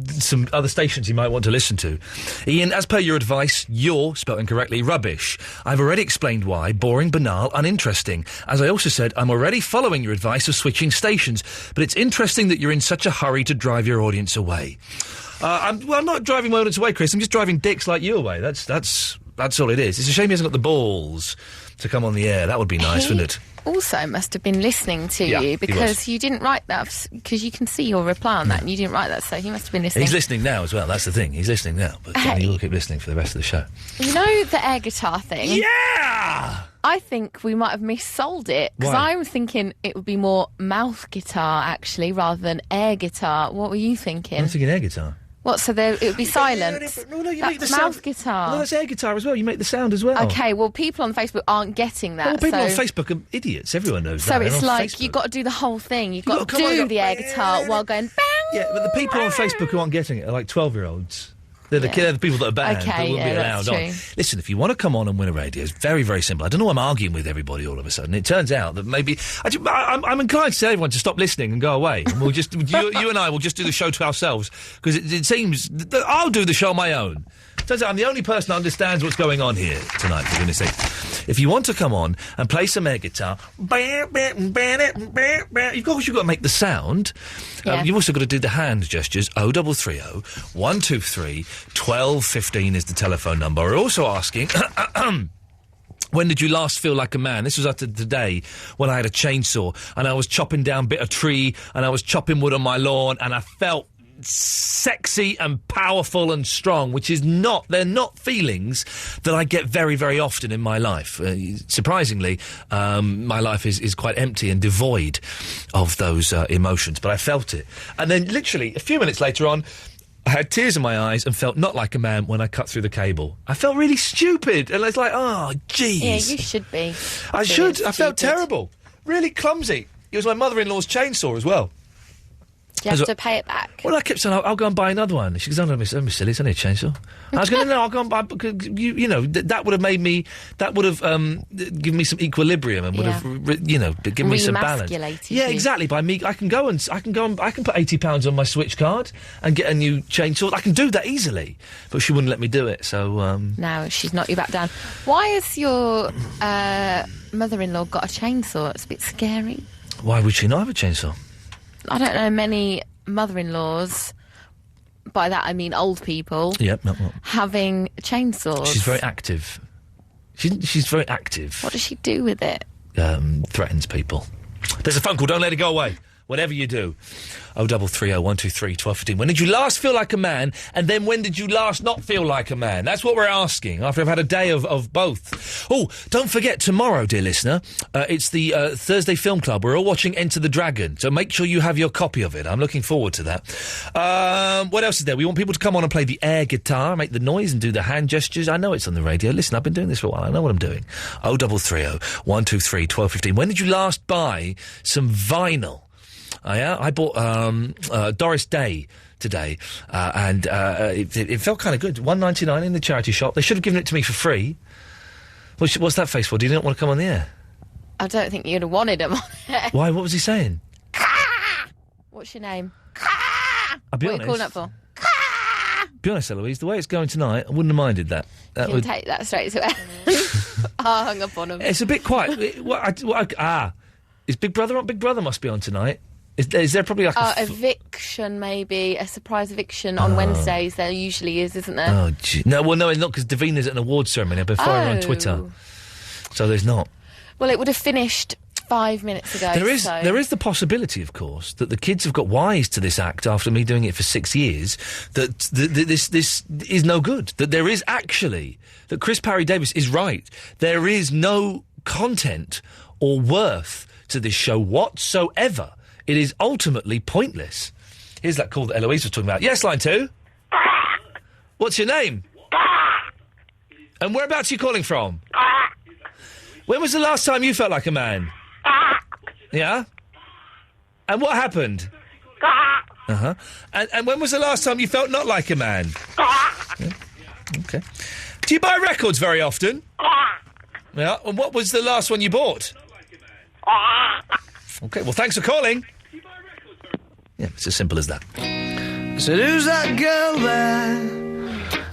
some other stations you might want to listen to. Ian, as per your advice, you're, spelt incorrectly, rubbish. I've already explained why. Boring, banal, uninteresting. As I also said, I'm already following your advice of switching stations, but it's interesting that you're in such a hurry to drive your audience away. I'm not driving my audience away, Chris. I'm just driving dicks like you away. That's all it is. It's a shame he hasn't got the balls to come on the air. That would be nice, wouldn't it? Also must have been listening to you because you didn't write that, because you can see your reply on that and you didn't write that, so he must have been listening. He's listening now as well, that's the thing. He's listening now, but he will keep listening for the rest of the show. You know the air guitar thing? Yeah! I think we might have missold it, because I was thinking it would be more mouth guitar, actually, rather than air guitar. What were you thinking? I was thinking air guitar. What, so it would be silence? No, you make the mouth sound. guitar. No, that's air guitar as well. You make the sound as well. OK, well, people on Facebook aren't getting that. Well, people on Facebook are idiots. Everyone knows that. So it's like, you've got to do the whole thing. You've got to do the air guitar while going bang. Yeah, but the people on Facebook who aren't getting it are like 12-year-olds. They're the people that are banned that wouldn't be allowed on. Listen, if you want to come on and win a radio, it's very, very simple. I don't know why I'm arguing with everybody all of a sudden. It turns out that maybe... I'm inclined to tell everyone to stop listening and go away. And we'll just... you and I will just do the show to ourselves. Because it seems... I'll do the show on my own. Turns out I'm the only person that understands what's going on here tonight, for goodness sake. If you want to come on and play some air guitar... You've got to make the sound. Yeah. You've also got to do the hand gestures. 0330 123 1215 is the telephone number. We're also asking... When did you last feel like a man? This was after today when I had a chainsaw and I was chopping down a bit of tree and I was chopping wood on my lawn and I felt sexy and powerful and strong, which is they're not feelings that I get very, very often in my life. Surprisingly, my life is quite empty and devoid of those emotions, but I felt it. And then literally a few minutes later on, I had tears in my eyes and felt not like a man when I cut through the cable. I felt really stupid, and it's like, oh, jeez. Yeah, you should be. I should. I felt terrible. Really clumsy. It was my mother-in-law's chainsaw as well. Do you have to pay it back? Well, I kept saying, I'll go and buy another one. She goes, don't be silly, it's only a chainsaw. I was going, no, I'll go and buy, because, that would have made me, that would have given me some equilibrium and would have, given me some balance. Yeah, exactly. By me, I can put £80 on my Switch card and get a new chainsaw. I can do that easily. But she wouldn't let me do it, so... No, she's knocked you back down. Why has your mother-in-law got a chainsaw? It's a bit scary. Why would she not have a chainsaw? I don't know many mother-in-laws, by that I mean old people, having chainsaws. She's very active. She's very active. What does she do with it? Threatens people. There's a phone call, don't let it go away. whatever you do. 0330 123 1215. When did you last feel like a man? And then when did you last not feel like a man? That's what we're asking after I've had a day of both. Oh, don't forget, tomorrow, dear listener, it's the Thursday Film Club. We're all watching Enter the Dragon, so make sure you have your copy of it. I'm looking forward to that. What else is there? We want people to come on and play the air guitar, make the noise and do the hand gestures. I know it's on the radio. Listen, I've been doing this for a while. I know what I'm doing. 0330 123 1215. When did you last buy some vinyl? Yeah, I bought Doris Day today, and it felt kind of good. $1.99 in the charity shop. They should have given it to me for free. What's that face for? Do you not want to come on the air? I don't think you'd have wanted him on air. Why? What was he saying? What's your name? I'll be what honest. are you calling that for? Be honest, Eloise, the way it's going tonight, I wouldn't have minded that. You can take that straight to it. I hung up on him. It's a bit quiet. Is Big Brother on? Big Brother must be on tonight. Is there probably like eviction, maybe a surprise eviction on Wednesdays? There usually is, isn't there? Oh, gee. No, it's not, because Davina's at an awards ceremony. I've been following her on Twitter, so there's not. Well, it would have finished 5 minutes ago. There is the possibility, of course, that the kids have got wise to this act after me doing it for 6 years. That this is no good. That there is actually that Chris Parry Davis is right. There is no content or worth to this show whatsoever. It is ultimately pointless. Here's that call that Eloise was talking about. Yes, line 2. What's your name? And whereabouts are you calling from? When was the last time you felt like a man? Yeah? And what happened? Uh-huh. And when was the last time you felt not like a man? Yeah. Okay. Do you buy records very often? Yeah. And what was the last one you bought? Okay, well, thanks for calling. Yeah, it's as simple as that. Said, who's that girl there?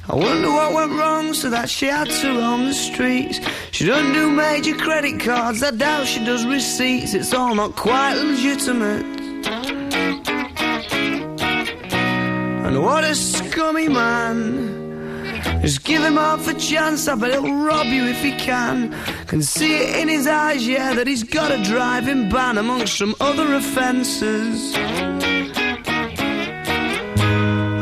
I wonder what went wrong so that she had to roam the streets. She doesn't do major credit cards, I doubt she does receipts. It's all not quite legitimate. And what a scummy man. Just give him half a chance, I bet he'll rob you if he can. Can see it in his eyes, yeah, that he's got a driving ban amongst some other offences.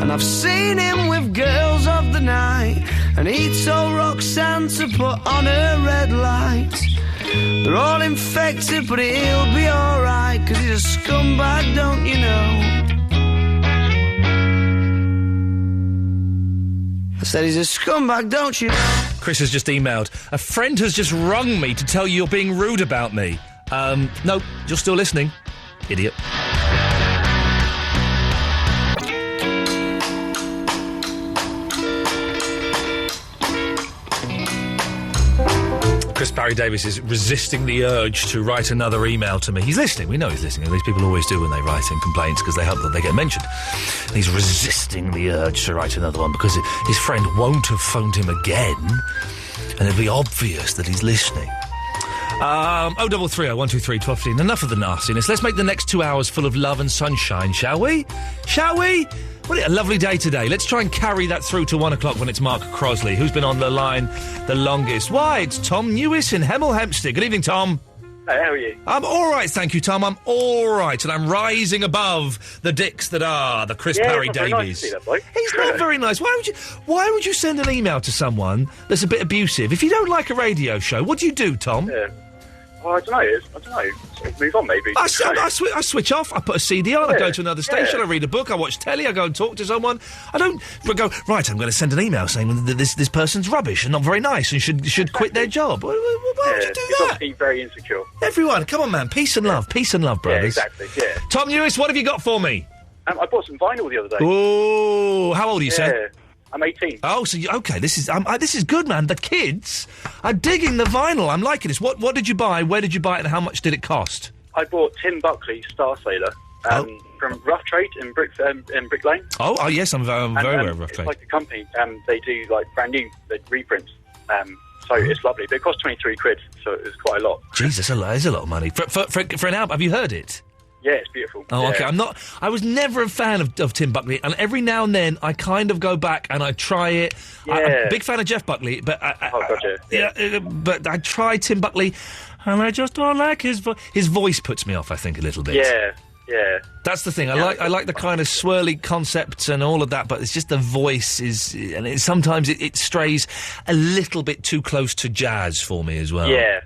And I've seen him with girls of the night, and he told Roxanne to put on her red light. They're all infected, but he'll be alright, 'cause he's a scumbag, don't you know? I said he's a scumbag, don't you? Chris has just emailed. A friend has just rung me to tell you you're being rude about me. No, you're still listening. Idiot. Chris Parry Davis is resisting the urge to write another email to me. He's listening. We know he's listening. At least people always do when they write in complaints, because they hope that they get mentioned. And he's resisting the urge to write another one because his friend won't have phoned him again, and it'll be obvious that he's listening. 0330 123 1215. Enough of the nastiness. Let's make the next 2 hours full of love and sunshine, shall we? Shall we? What a lovely day today. Let's try and carry that through to 1 o'clock when it's Mark Crosley, who's been on the line the longest. Why, it's Tom Newis in Hemel Hempstead. Good evening, Tom. Hey, how are you? I'm all right, thank you, Tom. I'm all right, and I'm rising above the dicks that are the Chris Parry Davies. Nice to see that bloke. He's not very nice. Why would you send an email to someone that's a bit abusive? If you don't like a radio show, what do you do, Tom? Yeah. Well, I don't know. Sort of move on, maybe. I switch off. I put a CD on. I go to another station. I read a book. I watch telly. I go and talk to someone. I don't go, right, I'm going to send an email saying that this person's rubbish and not very nice and should quit their job. Why would you do he's that? Obviously very insecure. Everyone, come on, man. Peace and love, brothers. Yeah, exactly, yeah. Tom Newis, what have you got for me? I bought some vinyl the other day. Oh, how old are you, sir? I'm 18. Oh, so okay, this is good, man. The kids are digging the vinyl. I'm liking this. What did you buy? Where did you buy it? And how much did it cost? I bought Tim Buckley, Star Sailor, from Rough Trade in Brick Lane. Oh, yes, I'm very aware of Rough Trade. It's like a company. They do like brand new reprints. So it's lovely. But it cost 23 quid, so it was quite a lot. Jesus, that is a lot of money for an album. Have you heard it? Yeah, it's beautiful. Oh, yeah. Okay. I was never a fan of Tim Buckley, and every now and then I kind of go back and I try it. Yeah. I'm a big fan of Jeff Buckley, but but I try Tim Buckley, and I just don't like his voice. His voice puts me off, I think, a little bit. Yeah. Yeah. That's the thing. I like the kind of swirly concepts and all of that, but it's just the voice and sometimes it strays a little bit too close to jazz for me as well. Yeah.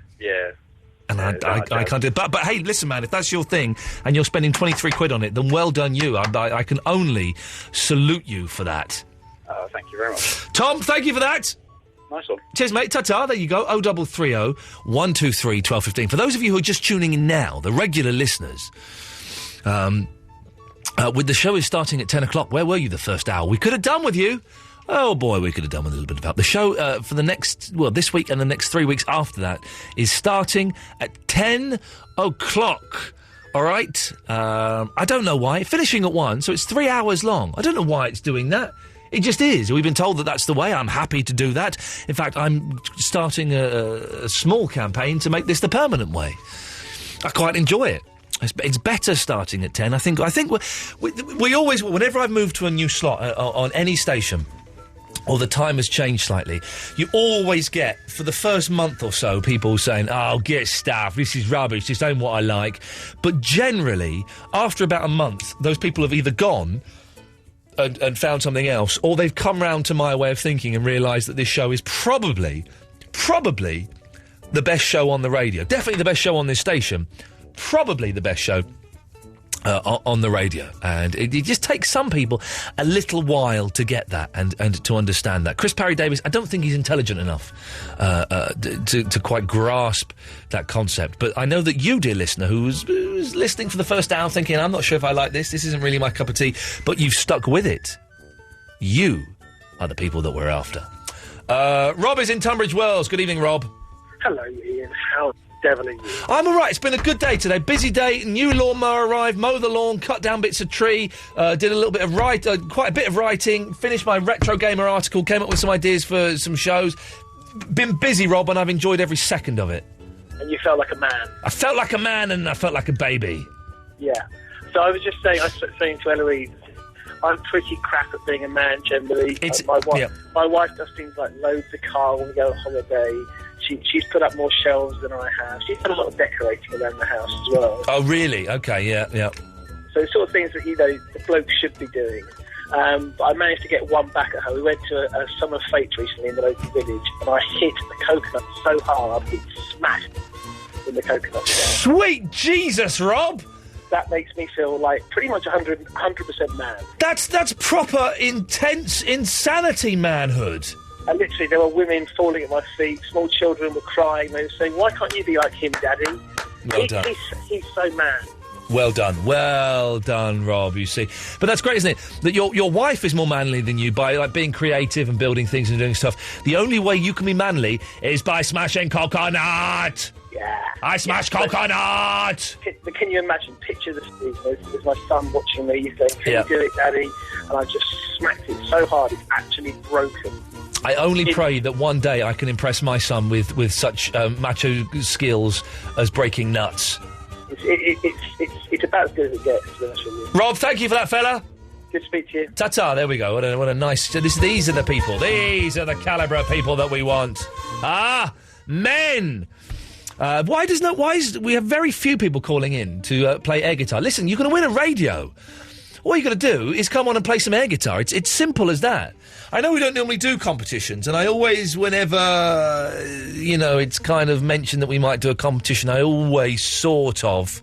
And I can't do it. But hey, listen, man, if that's your thing and you're spending 23 quid on it, then well done you. I can only salute you for that. Thank you very much. Tom, thank you for that. Nice one. Cheers, mate. Ta-ta. There you go. 0330 123 1215. For those of you who are just tuning in now, the regular listeners, with the show is starting at 10 o'clock. Where were you the first hour? We could have done with you. Oh, boy, we could have done with a little bit of help. The show for the next, this week and the next 3 weeks after that is starting at 10 o'clock. All right? I don't know why. Finishing at 1, so it's 3 hours long. I don't know why it's doing that. It just is. We've been told that that's the way. I'm happy to do that. In fact, I'm starting a small campaign to make this the permanent way. I quite enjoy it. It's better starting at 10. I think we always, whenever I've moved to a new slot on any station, or the time has changed slightly, you always get, for the first month or so, people saying, oh, get stuff, this is rubbish, this ain't what I like. But generally, after about a month, those people have either gone and found something else, or they've come round to my way of thinking and realised that this show is probably the best show on the radio. Definitely the best show on this station. Probably the best show on the radio, and it just takes some people a little while to get that and to understand that. Chris Parry Davis, I don't think he's intelligent enough to quite grasp that concept, but I know that you, dear listener, who's listening for the first hour thinking, I'm not sure if I like this isn't really my cup of tea, but you've stuck with it. You are the people that we're after. Rob is in Tunbridge Wells. Good evening, Rob. Hello, Ian. How devil are you? I'm all right. It's been a good day today. Busy day. New lawnmower arrived. Mow the lawn. Cut down bits of tree. Did a little bit of quite a bit of writing. Finished my Retro Gamer article. Came up with some ideas for some shows. Been busy, Rob, and I've enjoyed every second of it. And you felt like a man. I felt like a man, and I felt like a baby. Yeah. So I was saying to Eloise, I'm pretty crap at being a man generally. My wife does things like load the car when we go on holiday. She's put up more shelves than I have. She's done a lot of decorating around the house as well. Oh, really? Okay, yeah. So the sort of things that, the bloke should be doing. But I managed to get one back at her. We went to a Summer Fete recently in the local village, and I hit the coconut so hard, it smashed in the coconut shell. Sweet Jesus, Rob! That makes me feel like pretty much 100% man. That's proper, intense insanity manhood. And literally, there were women falling at my feet, small children were crying, they were saying, why can't you be like him, Daddy? Well done. He's so man. Well done, Rob, you see. But that's great, isn't it? That your wife is more manly than you by being creative and building things and doing stuff. The only way you can be manly is by smashing coconut! Yeah. I smashed coconut! But can you imagine, picture this, there's my son watching me saying, can you do it, Daddy? And I just smacked it so hard, it's actually broken. I only pray that one day I can impress my son with such macho skills as breaking nuts. It's about as good as it gets, to be honest with you. Rob, thank you for that, fella. Good to speak to you. Ta-ta, there we go. What a nice... These are the people. These are the calibre of people that we want. Men! We have very few people calling in to play air guitar. Listen, you're going to win a radio. All you got to do is come on and play some air guitar. It's simple as that. I know we don't normally do competitions, and I always, whenever, it's kind of mentioned that we might do a competition, I always sort of,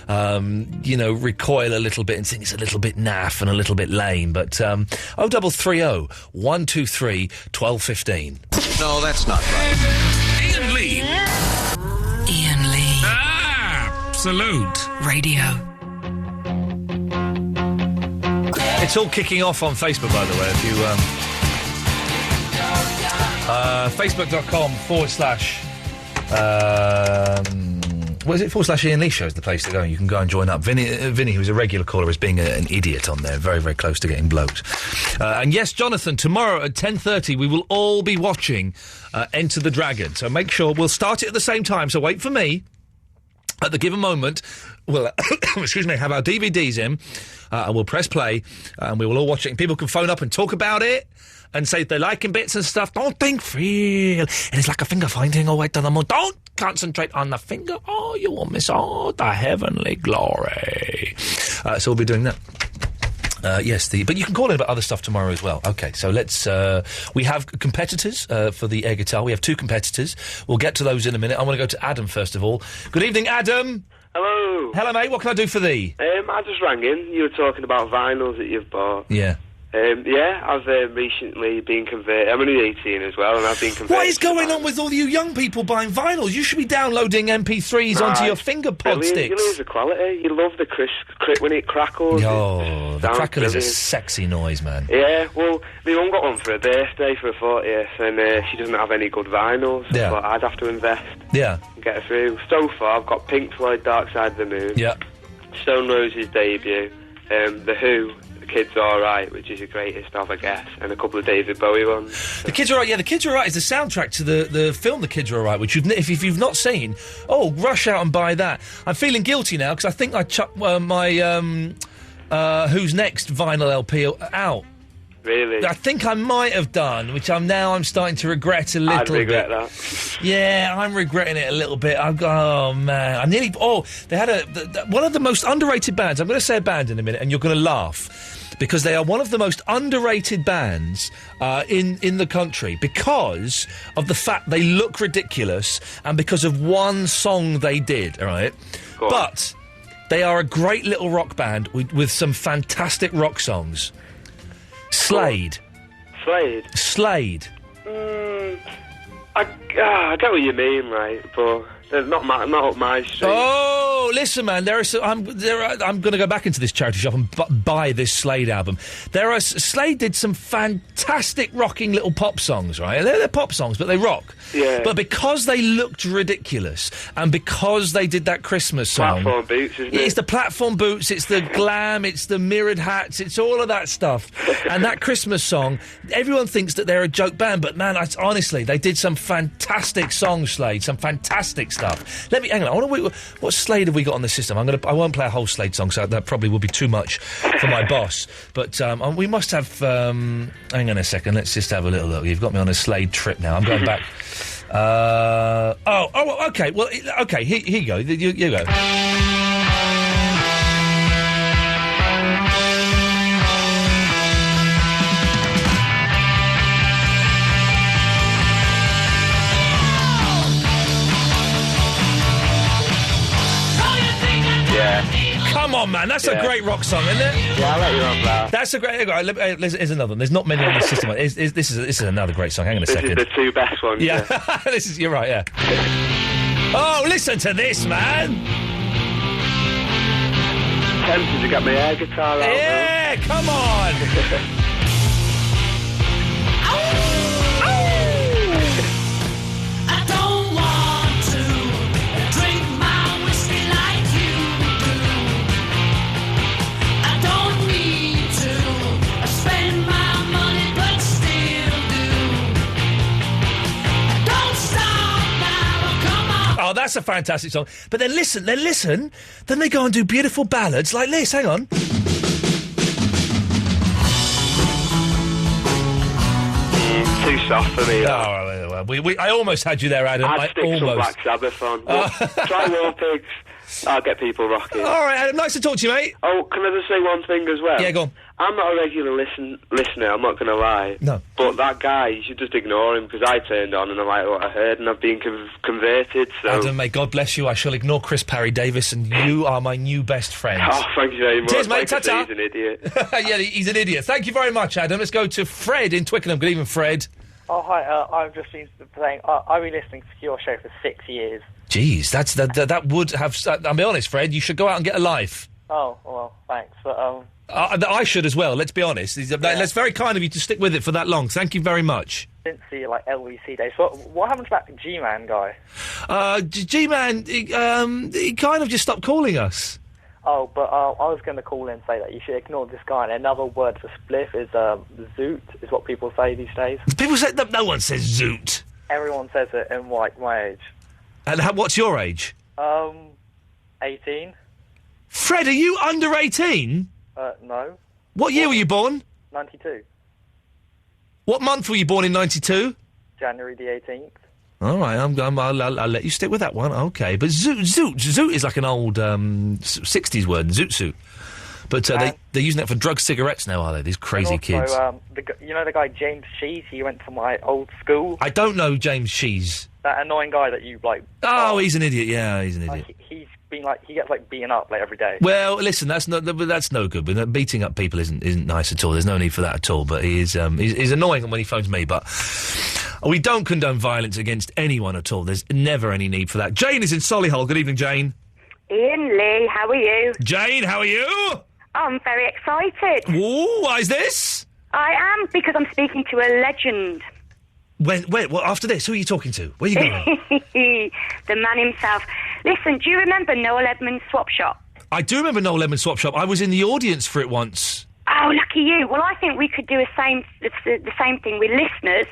recoil a little bit and think it's a little bit naff and a little bit lame. But 0330 123 1215. No, that's not right. Iain Lee. Iain Lee. Absolute Radio. It's all kicking off on Facebook, by the way. If you facebook.com / what is it? /Iain Lee Show is the place to go. You can go and join up. Vinny, who's a regular caller, is being an idiot on there. Very, very close to getting blocked. And yes, Jonathan, tomorrow at 10:30 we will all be watching Enter the Dragon. So make sure we'll start it at the same time. So wait for me. At the given moment, we'll, excuse me, have our DVDs in, and we'll press play, and we will all watch it. And people can phone up and talk about it, and say if they're liking bits and stuff. Don't think, feel. It is like a finger finding a way to the moon. Don't concentrate on the finger. Oh, you will miss all the heavenly glory. So we'll be doing that. Yes, but you can call in about other stuff tomorrow as well. OK, so let's... we have competitors for the air guitar. We have 2 competitors. We'll get to those in a minute. I want to go to Adam first of all. Good evening, Adam. Hello. Hello, mate. What can I do for thee? I just rang in. You were talking about vinyls that you've bought. Yeah. I've recently been converted. I'm only 18 as well, and I've been converted. What is going on with all you young people buying vinyls? You should be downloading MP3s onto your finger pod sticks. You lose the quality. You love the crisp when it crackles. Oh, the crackle is a sexy noise, man. Yeah, well, my mum got one for her birthday for her 40th, and she doesn't have any good vinyls, yeah. But I'd have to invest. Yeah. And get her through. So far, I've got Pink Floyd, Dark Side of the Moon. Yeah. Stone Roses' debut. The Who. The Kids Are Alright, which is the greatest of, I guess, and a couple of David Bowie ones. So. The Kids Are Alright, yeah, The Kids Are Alright is the soundtrack to the film The Kids Are Alright, which if you've not seen, rush out and buy that. I'm feeling guilty now, because I think I chucked my Who's Next vinyl LP out. Really? I think I might have done, which I'm starting to regret a little bit. I'd regret that. Yeah, I'm regretting it a little bit. Oh man, I'm nearly. They had one of the most underrated bands. I'm going to say a band in a minute, and you're going to laugh. Because they are one of the most underrated bands in the country because of the fact they look ridiculous and because of one song they did, all right? But they are a great little rock band with some fantastic rock songs. Slade. Slade? I get what you mean, right, but... Not up my street. Oh, listen, man. I'm going to go back into this charity shop and buy this Slade album. Slade did some fantastic rocking little pop songs, right? They're pop songs, but they rock. Yeah. But because they looked ridiculous, and because they did that Christmas song, platform boots, isn't it? It's the platform boots. It's the glam. It's the mirrored hats. It's all of that stuff. And that Christmas song, everyone thinks that they're a joke band, but man, honestly, they did some fantastic songs, Slade. Some fantastic stuff. Hang on. What Slade have we got on the system? I won't play a whole Slade song, so that probably would be too much for my boss. But we must have. Hang on a second. Let's just have a little look. You've got me on a Slade trip now. I'm going back. Okay. Well, okay. Here you go. You go. Come on, man, that's a great rock song, isn't it? Yeah, I'll let you on that. That's a great... Here's another one. There's not many on the system. This is another great song. Hang on a second. This is the 2 best ones. Yeah. You're right, yeah. Oh, listen to this, man. Tempted to get my air guitar out. Yeah, come on. Oh, that's a fantastic song. But then listen, then they go and do beautiful ballads like this. Hang on. Too soft for me. I almost had you there, Adam. I'd stick some Black Sabbath on. Try War Pigs. I'll get people rocking. All right, Adam, nice to talk to you, mate. Oh, can I just say one thing as well? Yeah, go on. I'm not a regular listener, I'm not going to lie. No. But that guy, you should just ignore him, because I turned on and I like what I heard, and I've been converted, so... Adam, may God bless you. I shall ignore Chris Parry Davis, and you are my new best friend. Oh, thank you very much. Cheers, mate. Ta-ta. He's an idiot. Yeah, he's an idiot. Thank you very much, Adam. Let's go to Fred in Twickenham. Good evening, Fred. Oh, hi. I've just been saying, I've been listening to your show for 6 years. Jeez, that would have... I'll be honest, Fred, you should go out and get a life. Oh, well, thanks. But, I should as well, let's be honest. That's very kind of you to stick with it for that long. Thank you very much. Since the, LVC days. What happened to that G-Man guy? G-Man, he kind of just stopped calling us. Oh, but I was going to call in and say that you should ignore this guy. And another word for spliff is zoot, is what people say these days. People say... No one says zoot. Everyone says it in, my age. And what's your age? 18. Fred, are you under 18? No. What year were you born? 92. What month were you born in 92? January the 18th. All right, I'll let you stick with that one. Okay, but zoot is like an old 60s word, zoot. But they're using that for drug cigarettes now, are they? These crazy kids. You know the guy James Shees? He went to my old school. I don't know James Shees. That annoying guy that you like. Oh, he's an idiot. Yeah, he's an idiot. He's been he gets beaten up every day. Well, listen, that's no good. But beating up people isn't nice at all. There's no need for that at all. But he's annoying when he phones me. But we don't condone violence against anyone at all. There's never any need for that. Jane is in Solihull. Good evening, Jane. Ian Lee, how are you? Jane, how are you? I'm very excited. Ooh, why is this? I am, because I'm speaking to a legend. Wait, after this, who are you talking to? Where are you going? The man himself. Listen, do you remember Noel Edmonds' Swap Shop? I do remember Noel Edmonds' Swap Shop. I was in the audience for it once. Oh, lucky you. Well, I think we could do the same thing with listeners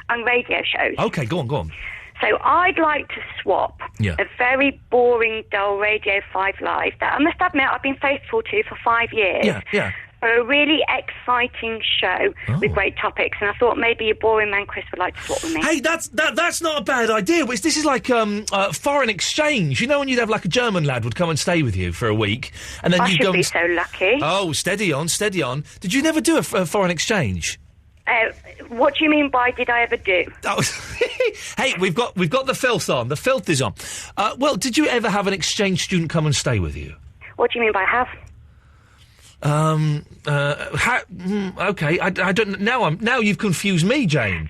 on radio shows. OK, go on. So I'd like to swap a very boring, dull Radio 5 Live that I must admit I've been faithful to for 5 years. Yeah. For a really exciting show with great topics, and I thought maybe a boring man Chris would like to swap with me. Hey, that's not a bad idea. This is like foreign exchange. You know, when you'd have like a German lad would come and stay with you for a week, and then you'd go. I should be so lucky. Oh, steady on. Did you never do a foreign exchange? What do you mean by did I ever do? Oh, hey, we've got the filth on. The filth is on. Well, did you ever have an exchange student come and stay with you? What do you mean by have? Okay, I don't. Now you've confused me, Jane.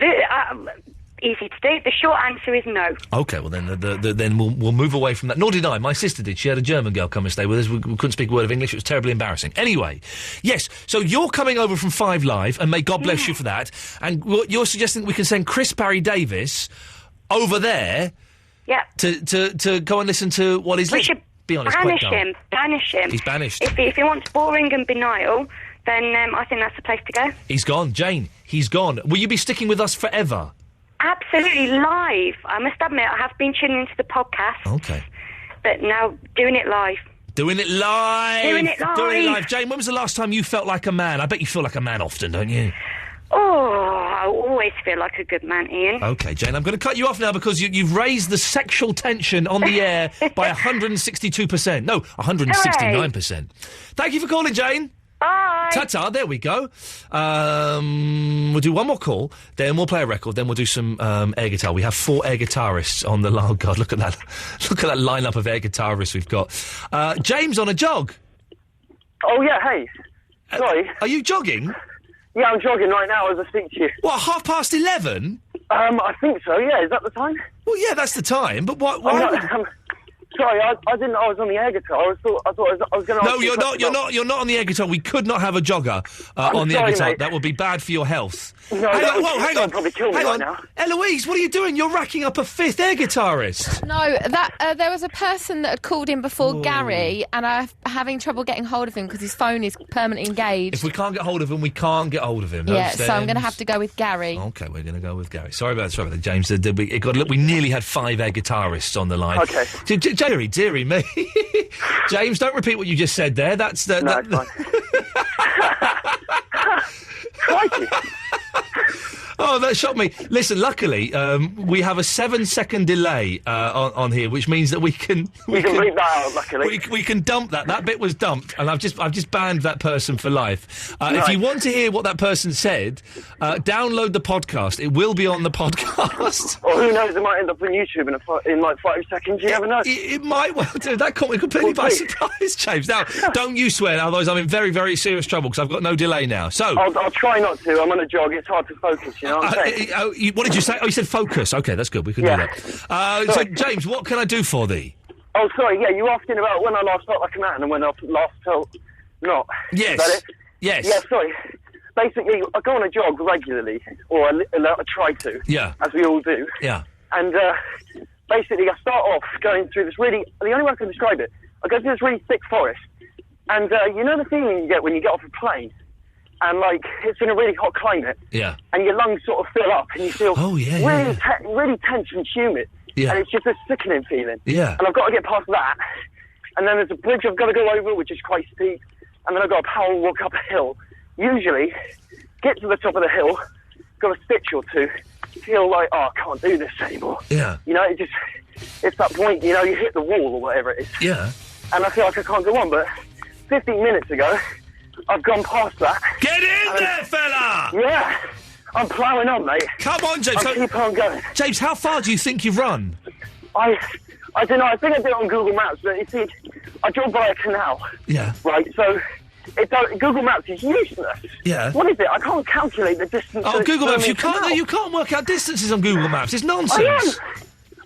Easy to do. The short answer is no. Okay, well then, then we'll move away from that. Nor did I. My sister did. She had a German girl come and stay with us. We couldn't speak a word of English. It was terribly embarrassing. Anyway, yes. So you're coming over from 5 Live, and may God bless you for that. And you're suggesting that we can send Chris Barry Davis over there. Yeah. To go and listen to what is. We should be honest. Banish him. He's banished. If he wants boring and banal, then I think that's the place to go. He's gone, Jane. He's gone. Will you be sticking with us forever? Absolutely live. I must admit, I have been tuning into the podcast. Okay. But now, doing it live. Doing it live. Jane, when was the last time you felt like a man? I bet you feel like a man often, don't you? Oh, I always feel like a good man, Ian. OK, Jane, I'm going to cut you off now because you've raised the sexual tension on the air by 162%. No, 169%. Thank you for calling, Jane. Bye. Ta-ta, there we go. We'll do one more call, then we'll play a record, then we'll do some air guitar. We have 4 air guitarists on the line. Oh, God, look at that. Look at that lineup of air guitarists we've got. James on a jog. Oh, yeah, hey. Sorry. Are you jogging? Yeah, I'm jogging right now as I speak to you. What, 11:30? I think so, yeah. Is that the time? Well, yeah, that's the time, but why sorry, I didn't know I was on the air guitar. I thought I was going to... No, you're not on the air guitar. We could not have a jogger on the air guitar. Mate. That would be bad for your health. No, hang on. Probably kill me right now. Eloise, what are you doing? You're racking up a 5th air guitarist. No, there was a person that had called in before Gary, and I'm having trouble getting hold of him because his phone is permanently engaged. If we can't get hold of him, we can't get hold of him. Yeah, so I'm going to have to go with Gary. Okay, we're going to go with Gary. Sorry about that, James. We nearly had 5 air guitarists on the line. Okay. Dearie me. James, don't repeat what you just said there. That's the... No, it's fine. Crikey. Oh, that shocked me. Listen, luckily, we have a 7-second delay on here, which means that we can bleep that out, luckily. We can dump that. That bit was dumped, and I've just banned that person for life. Right. If you want to hear what that person said, download the podcast. It will be on the podcast. Or who knows, it might end up on YouTube in like 5 seconds. You never know. It might well do. That caught me completely by surprise, James. Now, don't you swear, otherwise I'm in very, very serious trouble because I've got no delay now. So I'll try not to. I'm on a jog. It's hard to focus. You know what I'm saying? What did you say? Oh, you said focus. OK, that's good. We can do that. So, James, what can I do for thee? Oh, sorry, yeah, you were asking about when I last felt like a man and when I last felt not. Yes. Is that it? Yes. Yeah, sorry. Basically, I go on a jog regularly, or I try to. Yeah. As we all do. Yeah. And basically, I start off going through this really... The only way I can describe it, I go through this really thick forest, and you know the feeling you get when you get off a plane? And, like, it's in a really hot climate. Yeah. And your lungs sort of fill up, and you feel really tense and humid. Yeah. And it's just a sickening feeling. Yeah. And I've got to get past that. and then there's a bridge I've got to go over, which is quite steep, and then I've got to power walk up a hill. Usually, get to the top of the hill, got a stitch or two, feel like, oh, I can't do this anymore. Yeah. You know, it's that point, you know, you hit the wall or whatever it is. Yeah. And I feel like I can't go on, but 15 minutes ago, I've gone past that. Get in there, fella! Yeah. I'm ploughing on, mate. Come on, James. I'll keep on going. James, how far do you think you've run? I don't know. I think I did it on Google Maps, but you see, I drove by a canal. Yeah. Right, so Google Maps is useless. Yeah. What is it? I can't calculate the distance. Oh, Google Maps, you can't work out distances on Google Maps. It's nonsense.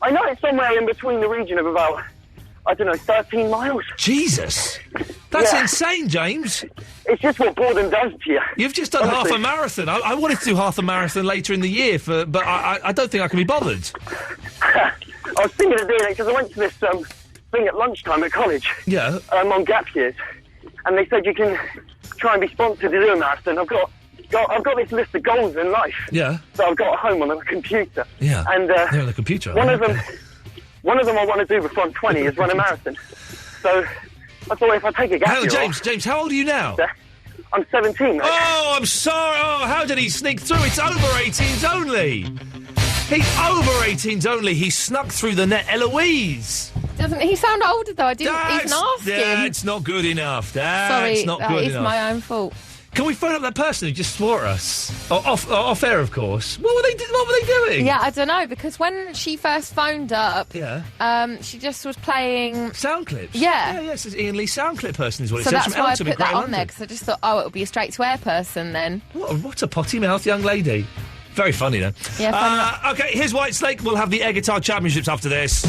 I know it's somewhere in between the region of about, I don't know, 13 miles. Jesus. That's insane, James. It's just what boredom does to you. You've just done half a marathon. I wanted to do half a marathon later in the year, but I don't think I can be bothered. I was thinking of doing it because I went to this thing at lunchtime at college. Yeah. On gap years, and they said you can try and be sponsored to do a marathon. I've got this list of goals in life. Yeah. So I've got at home on the computer. Yeah. And they're on the computer. One of them I want to do before I'm 20 is run a marathon. So I thought if I take a gap year James, how old are you now? I'm 17, mate. Oh, I'm sorry. Oh, how did he sneak through? It's over 18s only. He's over 18s only. He snuck through the net. Eloise. Doesn't he sound older, though? I didn't even ask him. That's not good enough. Sorry, that is my own fault. Can we phone up that person who just swore at us? Off air, of course. What were they doing? Yeah, I don't know, because when she first phoned up, she just was playing... Sound clips? Yeah. Yes, it's Iain Lee sound clip person is what it so says. that's why I put that on there, because I just thought, it'll be a straight-to-air person then. What a potty-mouthed young lady. Very funny, then. Yeah, funny. OK, here's White Snake. We'll have the Air Guitar Championships after this.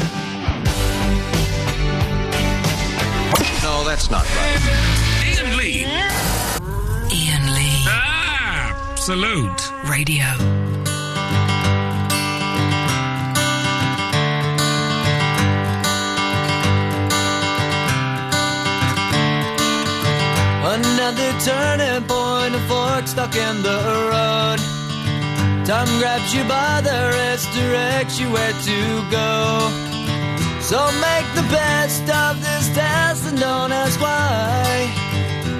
No, that's not right. Iain Lee. Iain Lee. Absolute. Radio. Another turning point, a fork stuck in the road. Time grabs you by the wrist, directs you where to go. So make the best of this test and don't ask why.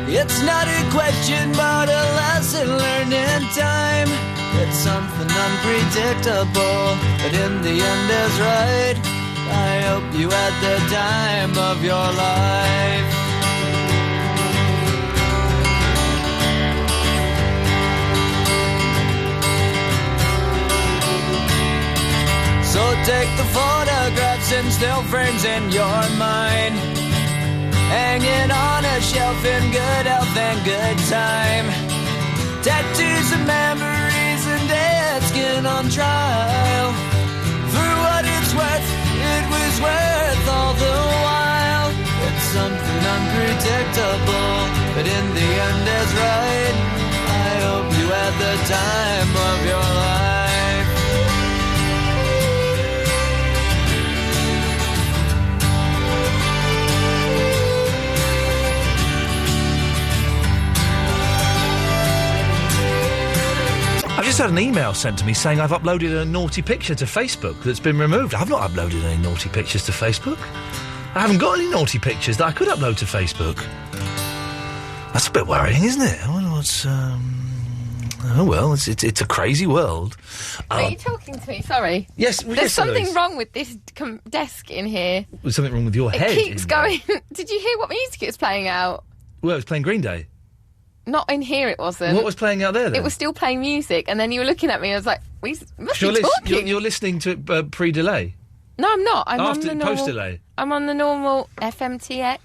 It's not a question but a lesson learned in time. It's something unpredictable, but in the end is right. I hope you had the time of your life. So take the photographs and still frames in your mind, hanging on a shelf in good health and good time. Tattoos of memories and dead skin on trial. For what it's worth, it was worth all the while. It's something unpredictable, but in the end is right. I hope you had the time of your life. I've just had an email sent to me saying I've uploaded a naughty picture to Facebook that's been removed. I've not uploaded any naughty pictures to Facebook. I haven't got any naughty pictures that I could upload to Facebook. That's a bit worrying, isn't it? I wonder what's... Oh, well, it's a crazy world. Are you talking to me? Sorry. Yes, There's something wrong with this desk in here. There's something wrong with your head. It keeps going... Did you hear what music it was playing out? Well, it was playing Green Day. Not in here, it wasn't. What was playing out there, then? It was still playing music, and then you were looking at me, I was like, we must be talking. You're listening to it pre-delay? No, I'm not. I'm After, on the normal... post-delay? I'm on the normal FMTX.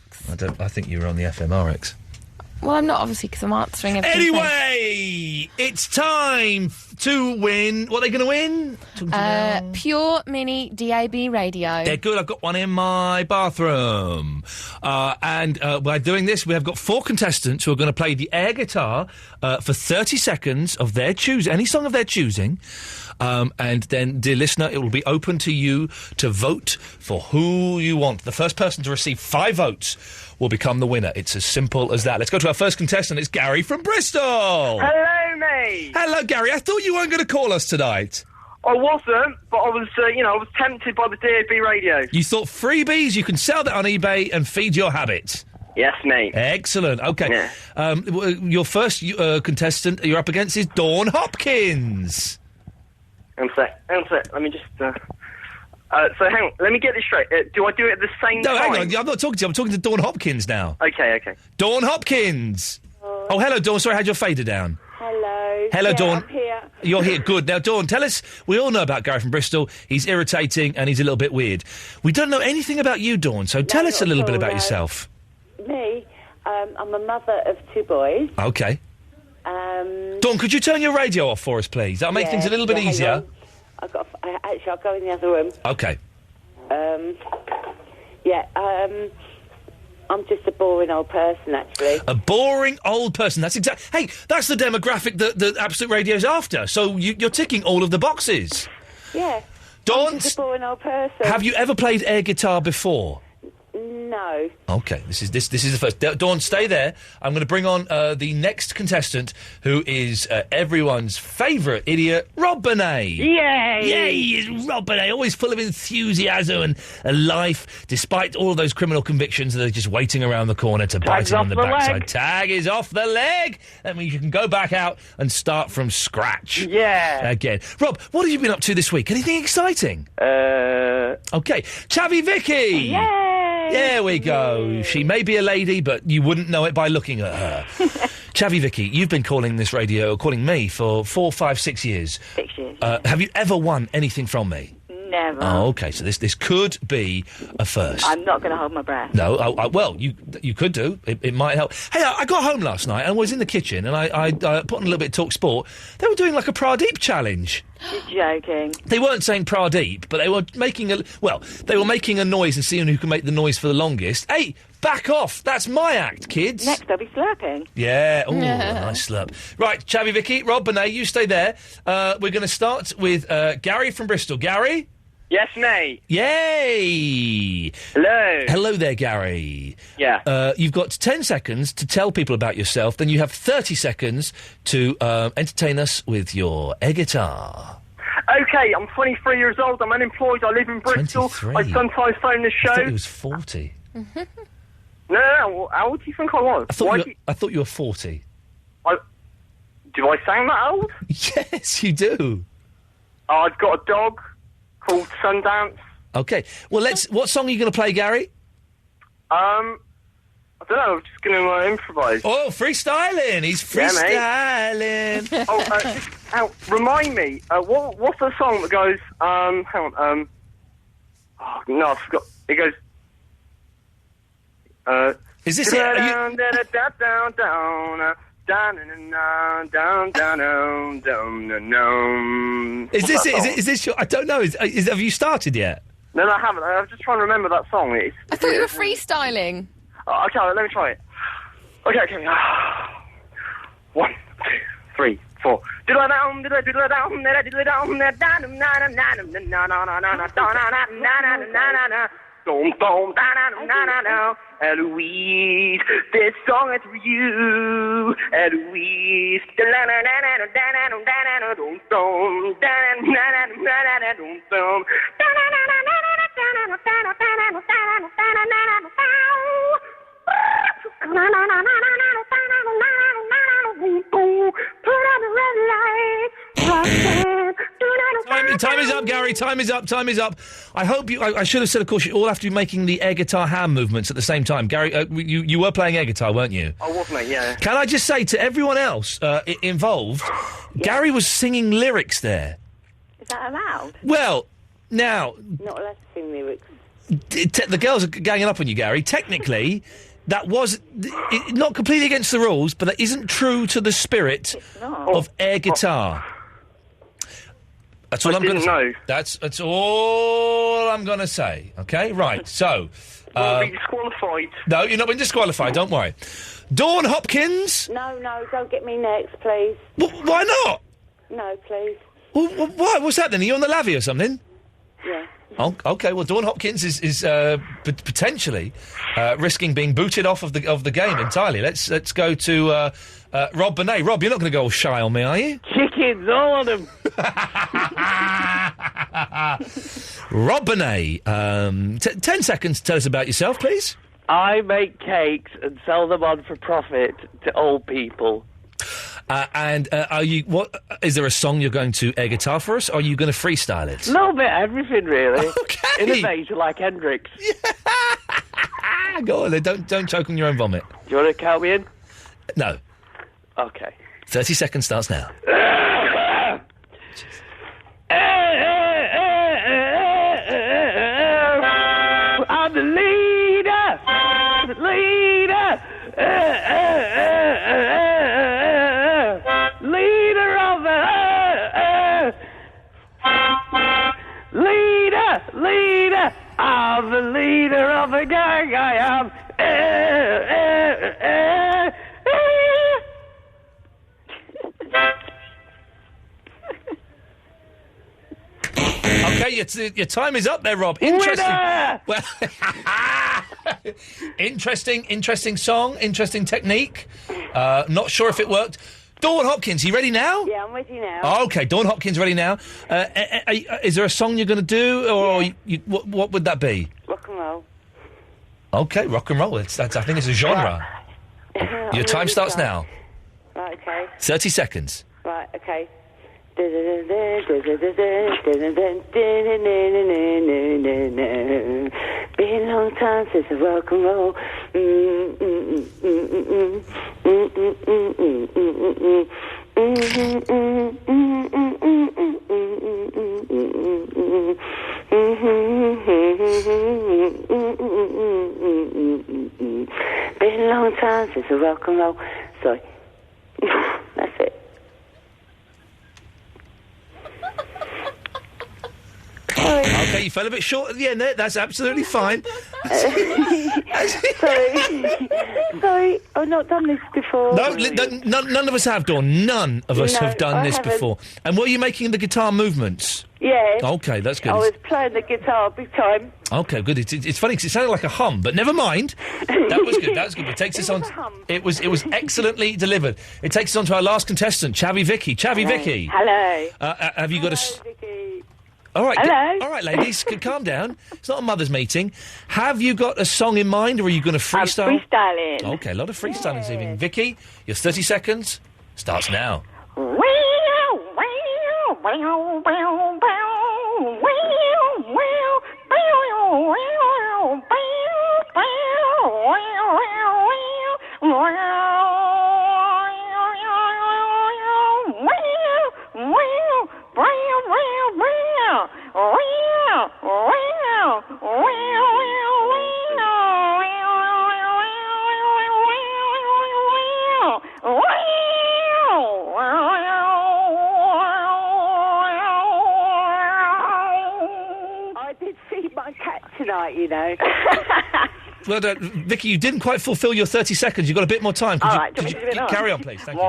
I think you were on the FMRX. Well, I'm not, obviously, because I'm answering everything. Anyway, it's time to win. What are they going to win? Pure Mini DAB radio. They're good. I've got one in my bathroom. And by doing this, we have got 4 contestants who are going to play the air guitar for 30 seconds of their choosing, any song of their choosing. And then, dear listener, it will be open to you to vote for who you want. The first person to receive 5 votes will become the winner. It's as simple as that. Let's go to our first contestant. It's Gary from Bristol. Hello, mate. Hello, Gary. I thought you weren't going to call us tonight. I wasn't, but I was, I was tempted by the DAB radio. You thought freebies, you can sell that on eBay and feed your habit. Yes, mate. Excellent. Okay. Yeah. Your first contestant you're up against is Dawn Hopkins. Hang on a sec. Let me just... so hang on, let me get this straight. Do I do it at the same time? No, hang on. I'm not talking to you. I'm talking to Dawn Hopkins now. Okay. Dawn Hopkins. Oh, hello, Dawn. Sorry, I had your fader down. Hello. Hello, yeah, Dawn. I'm here. You're here. Good. Now, Dawn, tell us. We all know about Gary from Bristol. He's irritating and he's a little bit weird. We don't know anything about you, Dawn, so tell us a little bit about yourself. Me? I'm a mother of 2 boys. Okay. Dawn, could you turn your radio off for us, please? That'll make things a little bit easier. I'll go in the other room. Okay. I'm just a boring old person, actually. A boring old person. That's Hey, that's the demographic that Absolute Radio's after. So you're ticking all of the boxes. Yeah. Dawn, I'm just a boring old person. have you ever played air guitar before? No. Okay, this is the first. Dawn, stay there. I'm going to bring on the next contestant, who is everyone's favourite idiot, Rob Bonet. Yay! Yay! Rob Bonet, always full of enthusiasm and life, despite all of those criminal convictions that are just waiting around the corner to bite him on the backside. Tag is off the leg. That means you can go back out and start from scratch. Yeah. Again, Rob, what have you been up to this week? Anything exciting? Okay, Chavy Vicky. Yay! There we go. She may be a lady, but you wouldn't know it by looking at her. Chavy Vicky, you've been calling me for 4, 5, 6 years. 6 years. Have you ever won anything from me? Never. Oh, okay. So this could be a first. I'm not going to hold my breath. No. Well, you could do. It might help. Hey, I got home last night and was in the kitchen and I put on a little bit of Talk Sport. They were doing like a Pradeep challenge. You're joking. They weren't saying Pradeep, but they were making a noise and seeing who can make the noise for the longest. Hey, back off! That's my act, kids. Next, I'll be slurping. Yeah. Oh, nice slurp. Right, Chavy Vicky, Rob Bonet, you stay there. We're going to start with Gary from Bristol. Gary. Yes, mate. Yay! Hello. Hello there, Gary. Yeah. You've got 10 seconds to tell people about yourself, then you have 30 seconds to entertain us with your air guitar. Okay, I'm 23 years old, I'm unemployed, I live in Bristol. 23? I sometimes phone the show. I thought he was 40. No, how old do you think I was? I thought you were 40. Do I sound that old? Yes, you do. I've got a dog called Sundance. Okay, well, what song are you going to play, Gary? I don't know, I'm just going to improvise. Oh, freestyling! He's freestyling! Yeah, remind me, what's the song that goes, hang on, oh, no, I forgot. It goes, is this it? Is this your... I don't know. Have you started yet? No, I haven't. I'm just trying to remember that song. I thought you were freestyling. Okay, let me try it. Okay. 1, 2, 3, 4. Eloise, this song is for you, Eloise. Time is up, Gary. Time is up. I hope you... I should have said, of course, you all have to be making the air guitar hand movements at the same time. Gary, you were playing air guitar, weren't you? I was, mate, yeah. Can I just say to everyone else involved, Gary was singing lyrics there. Is that allowed? Well, now... Not allowed to sing lyrics. The girls are ganging up on you, Gary. Technically... That was not completely against the rules, but that isn't true to the spirit of air guitar. That's all I'm going to say. That's all I'm going to say. Okay, right. So, I'll be disqualified. No, you're not being disqualified. Don't worry. Dawn Hopkins. No, don't get me next, please. Why not? No, please. Well, why? What's that then? Are you on the lavvy or something? Yeah. Oh, OK, well, Dawn Hopkins is potentially risking being booted off of the game entirely. Let's go to Rob Bonet. Rob, you're not going to go all shy on me, are you? Chickens, all of them. Rob Bonet, 10 seconds to tell us about yourself, please. I make cakes and sell them on for profit to old people. And are you? What is there a song you're going to air guitar for us? Or are you going to freestyle it? A little bit of everything, really. Okay. Innovator like Hendrix. Go on, then. Don't choke on your own vomit. Do you want to count me in? No. Okay. 30 seconds starts now. I'm the leader. Leader of the leader. I'm the leader of the gang. I am. Okay, your time is up there, Rob. Interesting. Winner! Well, interesting song, interesting technique. Not sure if it worked. Dawn Hopkins, you ready now? Yeah, I'm with you now. Okay, Dawn Hopkins, ready now. Is there a song you're going to do, or what would that be? Rock and roll. Okay, rock and roll. That's I think it's a genre. Your time starts now. Right, okay. 30 seconds. Right, okay. Been a long time since I rock and roll. Been a long time since I rock and roll. Sorry. That's it. Okay, you fell a bit short at the end there. That's absolutely fine. Sorry, I've not done this before. No, none of us have, Dawn. None of us have done this before. And were you making the guitar movements? Yeah. Okay, that's good. I was playing the guitar big time. Okay, good. It's funny because it sounded like a hum, but never mind. That was good. That was good. It takes us on. It was excellently delivered. It takes us on to our last contestant, Chavvy Vicky. Chavvy Vicky. Hello. Have you got Vicky. All right. Hello. All right, ladies, calm down. It's not a mother's meeting. Have you got a song in mind, or are you going to freestyle? I'm freestyling. Okay, a lot of freestyling this evening. Vicky, your 30 seconds starts now. I did feed my cat tonight, you know. Well, Vicky, you didn't quite fulfil your 30 seconds. You've got a bit more time. All right, could you carry on, please? Thank you.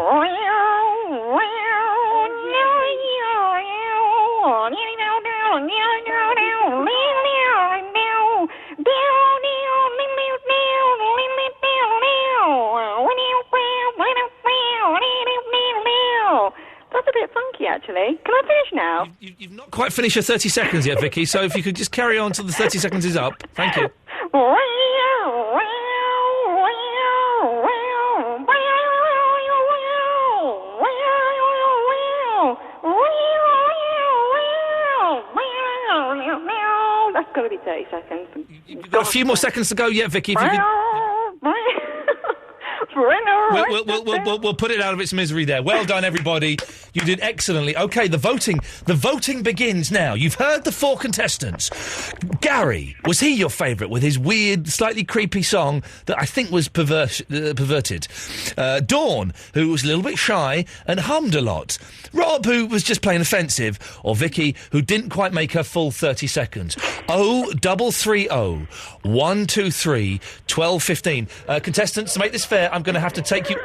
That's a bit funky, actually. Can I finish now? You've not quite finished your 30 seconds yet, Vicky, so if you could just carry on till the 30 seconds is up. Thank you. That's got to be 30 seconds. You've got a few more seconds to go yet, Vicky. If you could... We'll put it out of its misery there. Well done, everybody. You did excellently. Okay, the voting begins now. You've heard the four contestants. Gary, was he your favourite with his weird, slightly creepy song that I think was perverted? Dawn, who was a little bit shy and hummed a lot. Rob, who was just plain offensive. Or Vicky, who didn't quite make her full 30 seconds. 0330 123 1215. Contestants, to make this fair, I'm going to have to take you...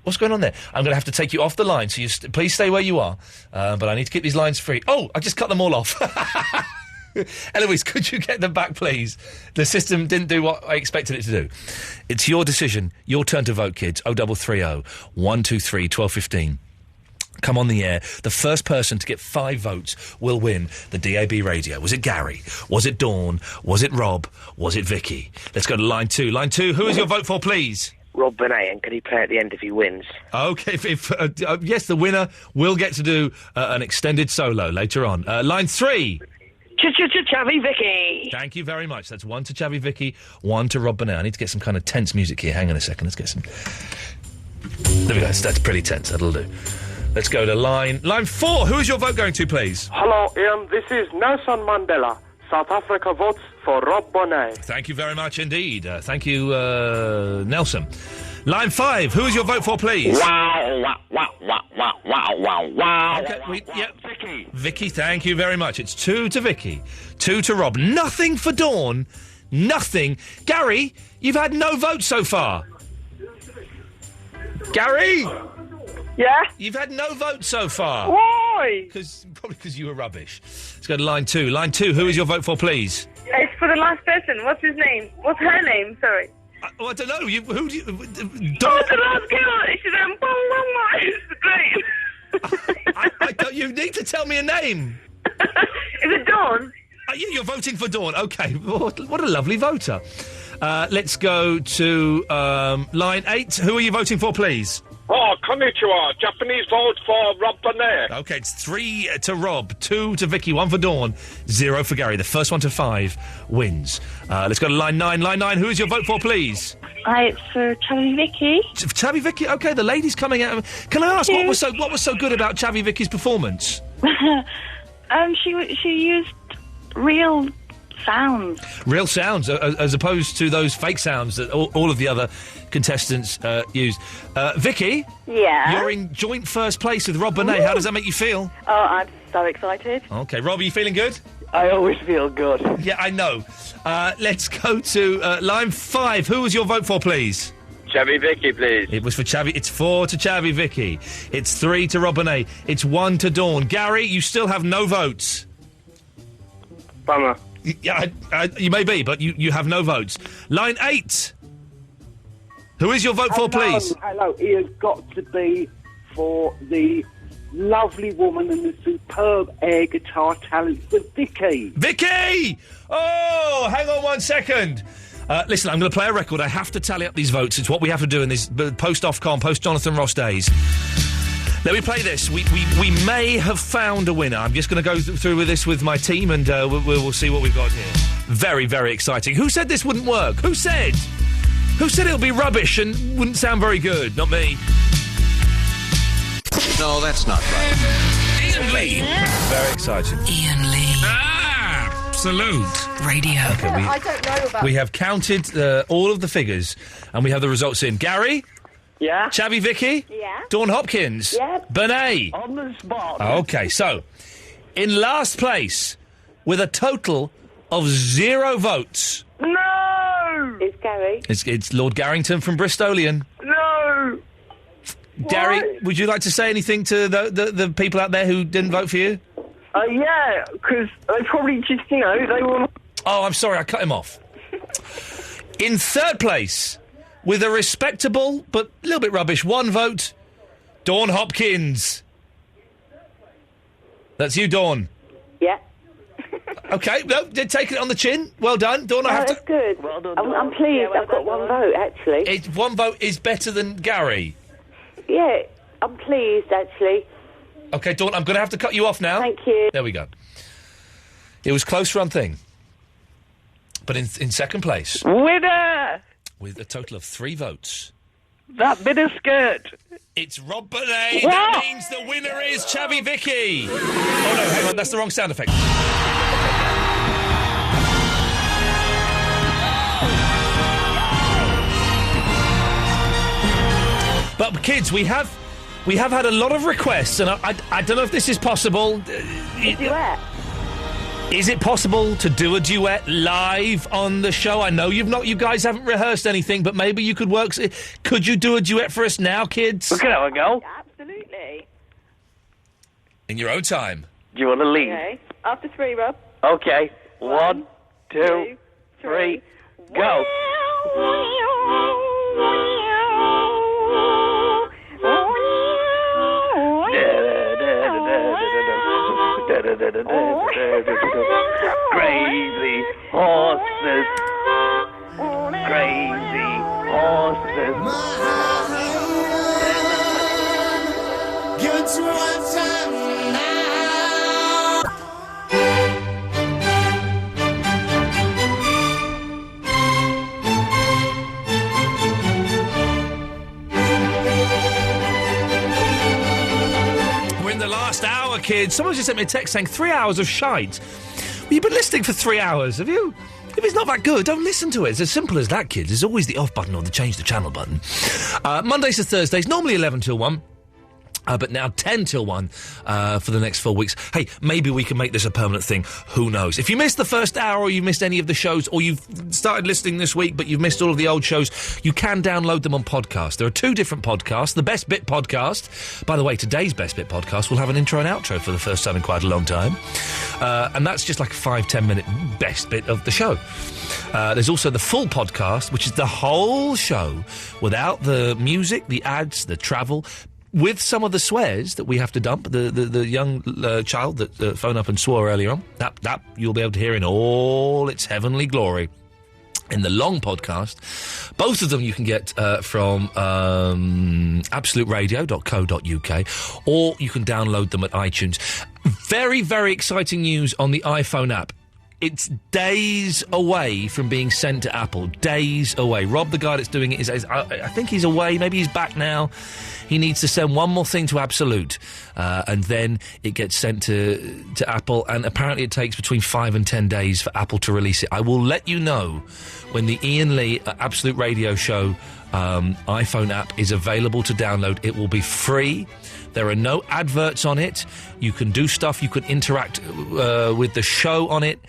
What's going on there? I'm going to have to take you off the line, so please stay where you are. But I need to keep these lines free. Oh, I just cut them all off. Eloise, could you get them back, please? The system didn't do what I expected it to do. It's your decision. Your turn to vote, kids. 0330 123 1215. Come on the air. The first person to get 5 votes will win the DAB radio. Was it Gary? Was it Dawn? Was it Rob? Was it Vicky? Let's go to line 2. Line 2, who is your vote for, please? Rob Bonet, and can he play at the end if he wins? OK, yes, the winner will get to do an extended solo later on. Line 3. Chavvy Vicky. Thank you very much. That's 1 to Chavvy Vicky, 1 to Rob Bonet. I need to get some kind of tense music here. Hang on a second. Let's get some... There we go. That's pretty tense. That'll do. Let's go to line 4. Who is your vote going to, please? Hello, Ian. This is Nelson Mandela. South Africa votes for Rob Bonet. Thank you very much indeed. Thank you, Nelson. Line 5. Who is your vote for, please? Wow. Okay, Vicky, thank you very much. It's 2 to Vicky, 2 to Rob. Nothing for Dawn. Nothing. Gary, you've had no votes so far. Gary? Yeah? You've had no votes so far. Why? Probably because you were rubbish. Let's go to line 2. Line 2, who is your vote for, please? It's for the last person. What's his name? What's her name? Sorry. I don't know. Who do you... Oh, the last girl. She's It's you need to tell me a name. Is it Dawn? You're voting for Dawn. OK. What a lovely voter. Let's go to line 8. Who are you voting for, please? Oh, konnichiwa. Japanese vote for Rob Bonet. OK, it's 3 to Rob, 2 to Vicky, 1 for Dawn, 0 for Gary. The first one to 5 wins. Let's go to line 9. Line 9, who is your vote for, please? It's for Chavvy Vicky. Chavvy Vicky? OK, the lady's coming out. Can I ask, what was so good about Chavvy Vicky's performance? She used real sounds. Real sounds, as opposed to those fake sounds that all of the other contestants used. Vicky? Yeah? You're in joint first place with Rob Bonet. How does that make you feel? Oh, I'm so excited. OK, Rob, are you feeling good? I always feel good. Yeah, I know. Let's go to line 5. Who was your vote for, please? Chavvy Vicky, please. It was for Chavvy. It's 4 to Chavvy Vicky. It's 3 to Rob Bonet. It's 1 to Dawn. Gary, you still have no votes. Bummer. Yeah, you may be, but you have no votes. Line 8. Who is your vote for, please? Hello, it has got to be for the lovely woman and the superb air guitar talent for Vicky. Vicky! Oh, hang on 1 second. Listen, I'm going to play a record. I have to tally up these votes. It's what we have to do in this post-Ofcom, post-Jonathan Ross days. Let me play this. We may have found a winner. I'm just going to go through with this with my team, and we'll see what we've got here. Very, very exciting. Who said this wouldn't work? Who said? Who said it would be rubbish and wouldn't sound very good? Not me. No, that's not right. Iain Lee. Very exciting. Iain Lee. Absolute radio. Okay, I don't know about... We have counted all of the figures, and we have the results in. Gary? Yeah? Chavvy Vicky? Yeah? Dawn Hopkins? Yeah? Bonet? On the spot. OK, so, in last place, with a total of 0 votes... No! It's Gary. It's Lord Garrington from Bristolian. No! Gary, What? would you like to say anything to the people out there who didn't vote for you? Yeah, because they probably just, they were... Oh, I'm sorry, I cut him off. In third place, with a respectable, but a little bit rubbish, 1 vote, Dawn Hopkins. That's you, Dawn. Yeah. OK, no, did take it on the chin. Well done. Dawn, I have that's good. Well done, I'm pleased. I've got 1 vote, actually. 1 vote is better than Gary. Yeah, I'm pleased, actually. OK, Dawn, I'm going to have to cut you off now. Thank you. There we go. It was close for one thing. But in second place... Winner! With a total of 3 votes... That bit of skirt. It's Rob Bonet. That means the winner is Chavvy Vicky. Oh, no, hang on, that's the wrong sound effect. But, kids, we have had a lot of requests, and I don't know if this is possible. A duet. Is it possible to do a duet live on the show? I know you guys haven't rehearsed anything, but maybe you could work... Could you do a duet for us now, kids? We can have a go. Absolutely. In your own time. Do you want to lead? Okay. After 3, Rob. Okay. 1, 2, 3, go. Crazy horses. Crazy horses. Give it to one time now. We're in the last hour, kids. Someone just sent me a text saying 3 hours of shite. Well, you've been listening for 3 hours, have you? If it's not that good, don't listen to it. It's as simple as that, kids. There's always the off button or the change the channel button. Mondays to Thursdays, normally 11 till 1. But now 10 till 1 for the next 4 weeks. Hey, maybe we can make this a permanent thing. Who knows? If you missed the first hour or you missed any of the shows or you've started listening this week but you've missed all of the old shows, you can download them on podcast. There are 2 different podcasts. The Best Bit podcast. By the way, today's Best Bit podcast will have an intro and outro for the first time in quite a long time. And that's just like a 5-10 minute best bit of the show. There's also the full podcast, which is the whole show without the music, the ads, the travel, with some of the swears that we have to dump, the young child that phoned up and swore earlier on, that you'll be able to hear in all its heavenly glory. In the long podcast, both of them you can get from absoluteradio.co.uk, or you can download them at iTunes. Very, very exciting news on the iPhone app. It's days away from being sent to Apple. Days away. Rob, the guy that's doing it, I think he's away. Maybe he's back now. He needs to send one more thing to Absolute, and then it gets sent to Apple, and apparently it takes between 5 and 10 days for Apple to release it. I will let you know when the Iain Lee Absolute Radio Show iPhone app is available to download. It will be free. There are no adverts on it. You can do stuff. You can interact with the show on it.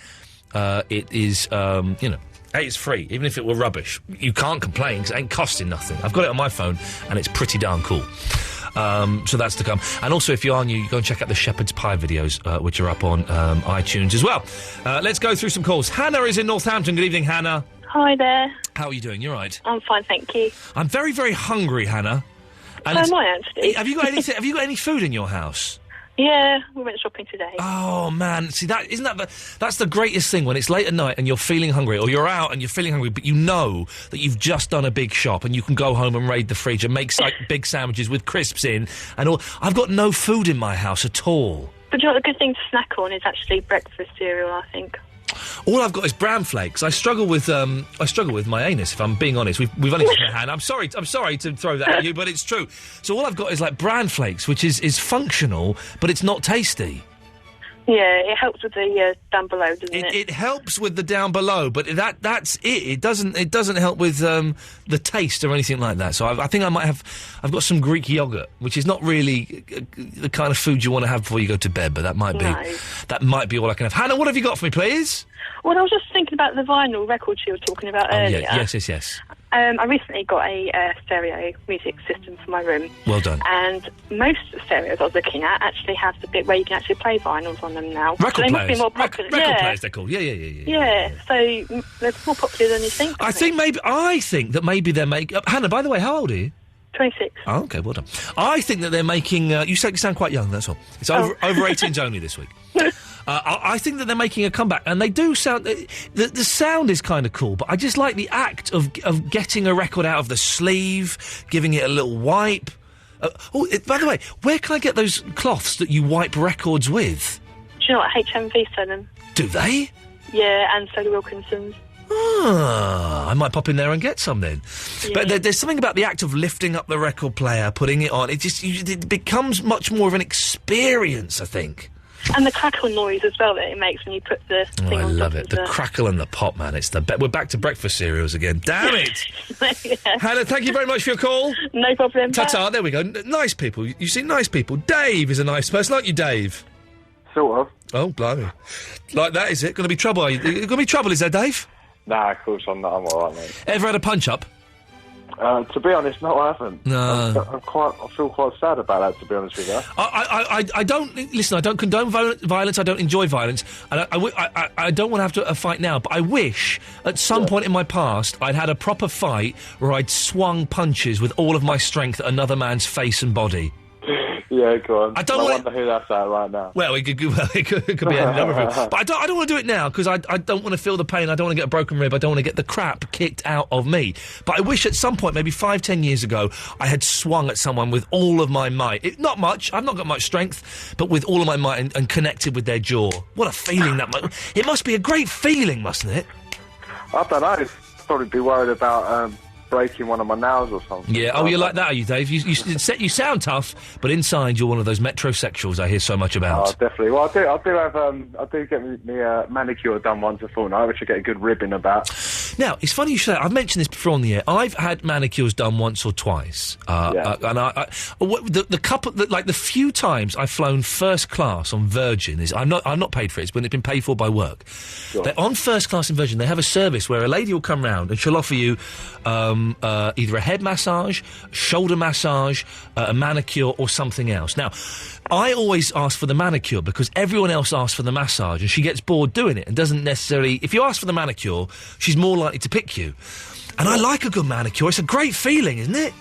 It is, hey, it's free, even if it were rubbish. You can't complain because it ain't costing nothing. I've got it on my phone, and it's pretty darn cool. So that's to come. And also, if you are new, you go and check out the Shepherd's Pie videos, which are up on iTunes as well. Let's go through some calls. Hannah is in Northampton. Good evening, Hannah. Hi there. How are you doing? You all right? I'm fine, thank you. I'm very, very hungry, Hannah. And so am I, actually. Have you got anything? Have you got any food in your house? Yeah, we went shopping today. Oh man, see that's the greatest thing when it's late at night and you're feeling hungry, or you're out and you're feeling hungry, but you know that you've just done a big shop and you can go home and raid the fridge and make big sandwiches with crisps in and all. I've got no food in my house at all. But you know what, the good thing to snack on is actually breakfast cereal, I think. All I've got is bran flakes. I struggle with my anus, if I'm being honest. We've only taken a hand. I'm sorry to throw that at you, but it's true. So all I've got is like bran flakes, which is functional, but it's not tasty. Yeah, it helps with the down below, doesn't it? It helps with the down below, but that's it. It doesn't help with the taste or anything like that. So I think I've got some Greek yogurt, which is not really the kind of food you want to have before you go to bed, but that might be all I can have. Hannah, what have you got for me, please? Well, I was just thinking about the vinyl records you were talking about earlier. Yeah. Yes. I recently got a stereo music system for my room. Well done. And most stereos I was looking at actually have the bit where you can actually play vinyls on them now. Record so they players. Must be more popular. Record players, they're called. Yeah. Yeah, so they're more popular than you think. I think that maybe they're making... Hannah, by the way, how old are you? 26. Oh, okay, well done. I think that they're making... you sound quite young, that's all. It's over 18s only this week. I think that they're making a comeback, and they do sound... The sound is kind of cool, but I just like the act of getting a record out of the sleeve, giving it a little wipe. By the way, where can I get those cloths that you wipe records with? Do you know what? HMV sell them. Do they? Yeah, and so do Wilkinson's. I might pop in there and get some then. Yeah. But there's something about the act of lifting up the record player, putting it on. It becomes much more of an experience, I think. And the crackle noise as well that it makes when you put the thing on. I love it. The crackle and the pop, man. It's the we're back to breakfast cereals again. Damn it! Yeah. Hannah, thank you very much for your call. No problem. Ta-ta. There we go. Nice people. You see, nice people. Dave is a nice person, aren't you, Dave? Sort of. Oh, blimey. Like that, is it? Going to be trouble, are you? Going to be trouble, is there, Dave? Nah, of course I'm not. I'm all right, mate. Ever had a punch-up? To be honest, no, I haven't. No. I feel quite sad about that, to be honest with you. I don't listen. I don't condone violence. I don't enjoy violence, and I don't want to have a fight now. But I wish at some point in my past I'd had a proper fight where I'd swung punches with all of my strength at another man's face and body. Yeah, go on. I wonder who that's at right now. Well, it could be a number of people. But I don't want to do it now, because I don't want to feel the pain. I don't want to get a broken rib. I don't want to get the crap kicked out of me. But I wish at some point, maybe 5-10 years ago, I had swung at someone with all of my might. Not much. I've not got much strength, but with all of my might and connected with their jaw. What a feeling that must... It must be a great feeling, mustn't it? I don't know. I'd probably be worried about... breaking one of my nails or something. Yeah, oh, you're like that, are you, Dave? You sound tough, but inside you're one of those metrosexuals I hear so much about. Oh, definitely. Well, I do get me manicure done once a fortnight, which I get a good ribbon about. Now, it's funny you say that. I've mentioned this before on the air. I've had manicures done once or twice. And the few times I've flown first class on Virgin, I'm not paid for it, it's been paid for by work. Sure. On first class in Virgin, they have a service where a lady will come round and she'll offer you either a head massage, shoulder massage, a manicure or something else. Now, I always ask for the manicure because everyone else asks for the massage and she gets bored doing it and doesn't necessarily... If you ask for the manicure, she's more likely to pick you. And I like a good manicure. It's a great feeling, isn't it?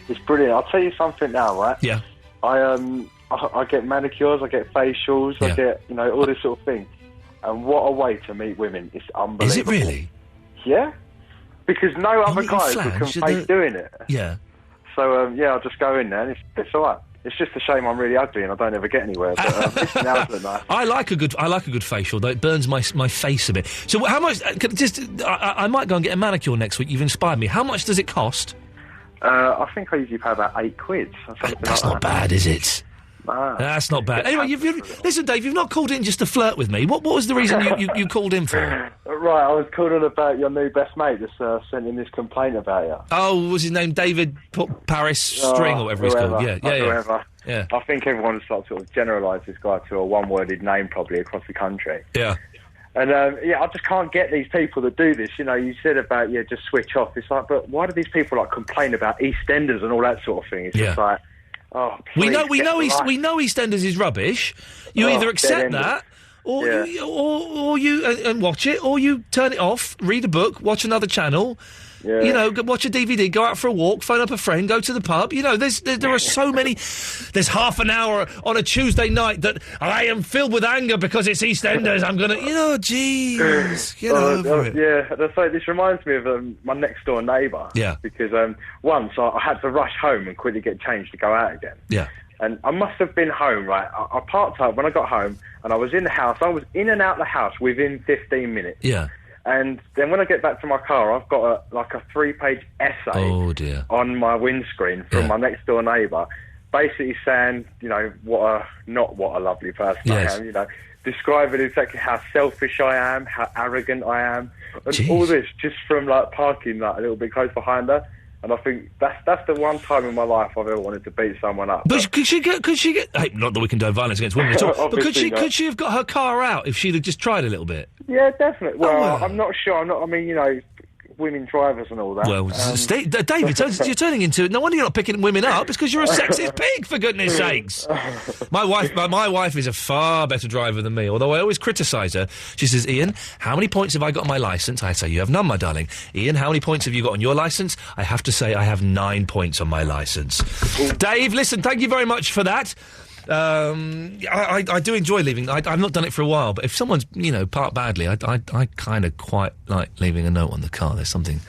It's brilliant. I'll tell you something now, right? Yeah. I get manicures, I get facials, I get, all this sort of thing. And what a way to meet women. It's unbelievable. Is it really? Yeah. Because no other guys can fake doing it. Yeah. So, I'll just go in there and it's all right. It's just a shame I'm really ugly and I don't ever get anywhere. But now it's nice. I like a good facial, though. It burns my face a bit. So how much... I might go and get a manicure next week. You've inspired me. How much does it cost? I think I usually pay about £8. That's not bad, is it? No. That's not bad. Anyway, listen, Dave, you've not called in just to flirt with me. What was the reason you called in for? Right, I was calling about your new best mate that's sent in this complaint about you. Oh, was his name David Paris String or whatever he's called? Yeah. I think everyone's sort of generalised this guy to a one-worded name probably across the country. Yeah. And, I just can't get these people that do this. You said about, just switch off. It's like, but why do these people, complain about EastEnders and all that sort of thing? It's just like... Oh, we know EastEnders is rubbish. You either accept that, or you and watch it, or you turn it off, read a book, watch another channel. Yeah. Watch a DVD, go out for a walk, phone up a friend, go to the pub. There are so many. There's half an hour on a Tuesday night that I am filled with anger because it's EastEnders. I'm gonna, jeez, get over it. Yeah, so this reminds me of my next door neighbour. Yeah. Because once I had to rush home and quickly get changed to go out again. Yeah. And I must have been home, right? I parked up when I got home, and I was in the house. I was in and out of the house within 15 minutes. Yeah. And then when I get back to my car, I've got a 3-page essay on my windscreen from my next door neighbour, basically saying, what a lovely person I am, describing exactly how selfish I am, how arrogant I am, and all this just from parking a little bit close behind her. And I think that's the one time in my life I've ever wanted to beat someone up. But could she get? Hey, not that we condone violence against women at all. But could she have got her car out if she'd have just tried a little bit? Yeah, definitely. Well, I'm not sure. Women drivers and all that. Well, David, you're turning into... No wonder you're not picking women up. It's because you're a sexist pig, for goodness sakes. My wife is a far better driver than me, although I always criticise her. She says, Ian, how many points have I got on my licence? I say, you have none, my darling. Ian, how many points have you got on your licence? I have to say I have 9 points on my licence. Dave, listen, thank you very much for that. I do enjoy leaving. I've not done it for a while, but if someone's, parked badly, I kind of quite like leaving a note on the car. There's something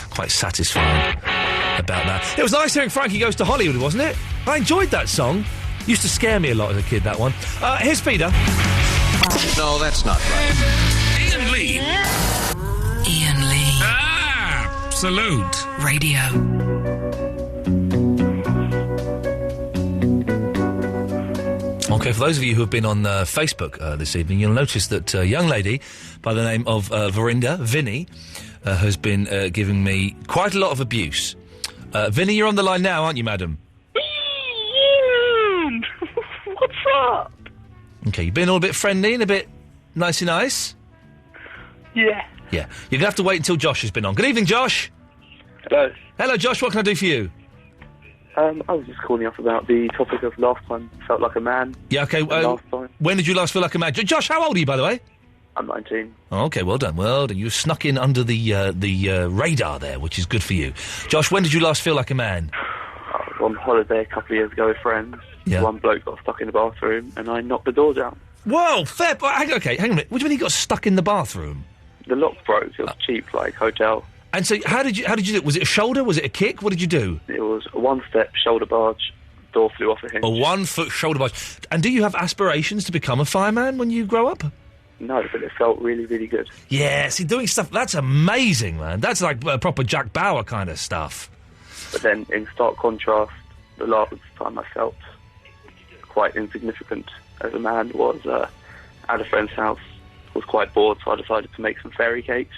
quite satisfying about that. It was nice hearing Frankie Goes to Hollywood, wasn't it? I enjoyed that song. Used to scare me a lot as a kid, that one. Here's Peter. No, that's not right. Iain Lee. Iain Lee. Absolute Radio. OK, for those of you who have been on Facebook this evening, you'll notice that a young lady by the name of Vinny, has been giving me quite a lot of abuse. Vinny, you're on the line now, aren't you, madam? Ian! What's up? OK, you've been all a bit friendly and a bit nicey nice? Yeah. Yeah. You're going to have to wait until Josh has been on. Good evening, Josh. Hello. Hello, Josh. What can I do for you? I was just calling up about the topic of last time felt like a man. Yeah, okay. Last time. When did you last feel like a man? Josh, how old are you, by the way? I'm 19. Oh, okay, well done. Well done. You snuck in under the radar there, which is good for you. Josh, when did you last feel like a man? I was on holiday a couple of years ago with friends. Yeah. One bloke got stuck in the bathroom, and I knocked the door down. Whoa, fair. Hang on a minute. What do you mean he got stuck in the bathroom? The lock broke. It was cheap, like hotel. And so, how did you do it? Was it a shoulder? Was it a kick? What did you do? It was a one-step shoulder barge. Door flew off a hinge. A 1 foot shoulder barge. And do you have aspirations to become a fireman when you grow up? No, but it felt really, really good. Yeah, see, doing stuff, that's amazing, man. That's like proper Jack Bauer kind of stuff. But then, in stark contrast, the last time I felt quite insignificant as a man was at a friend's house. I was quite bored, so I decided to make some fairy cakes.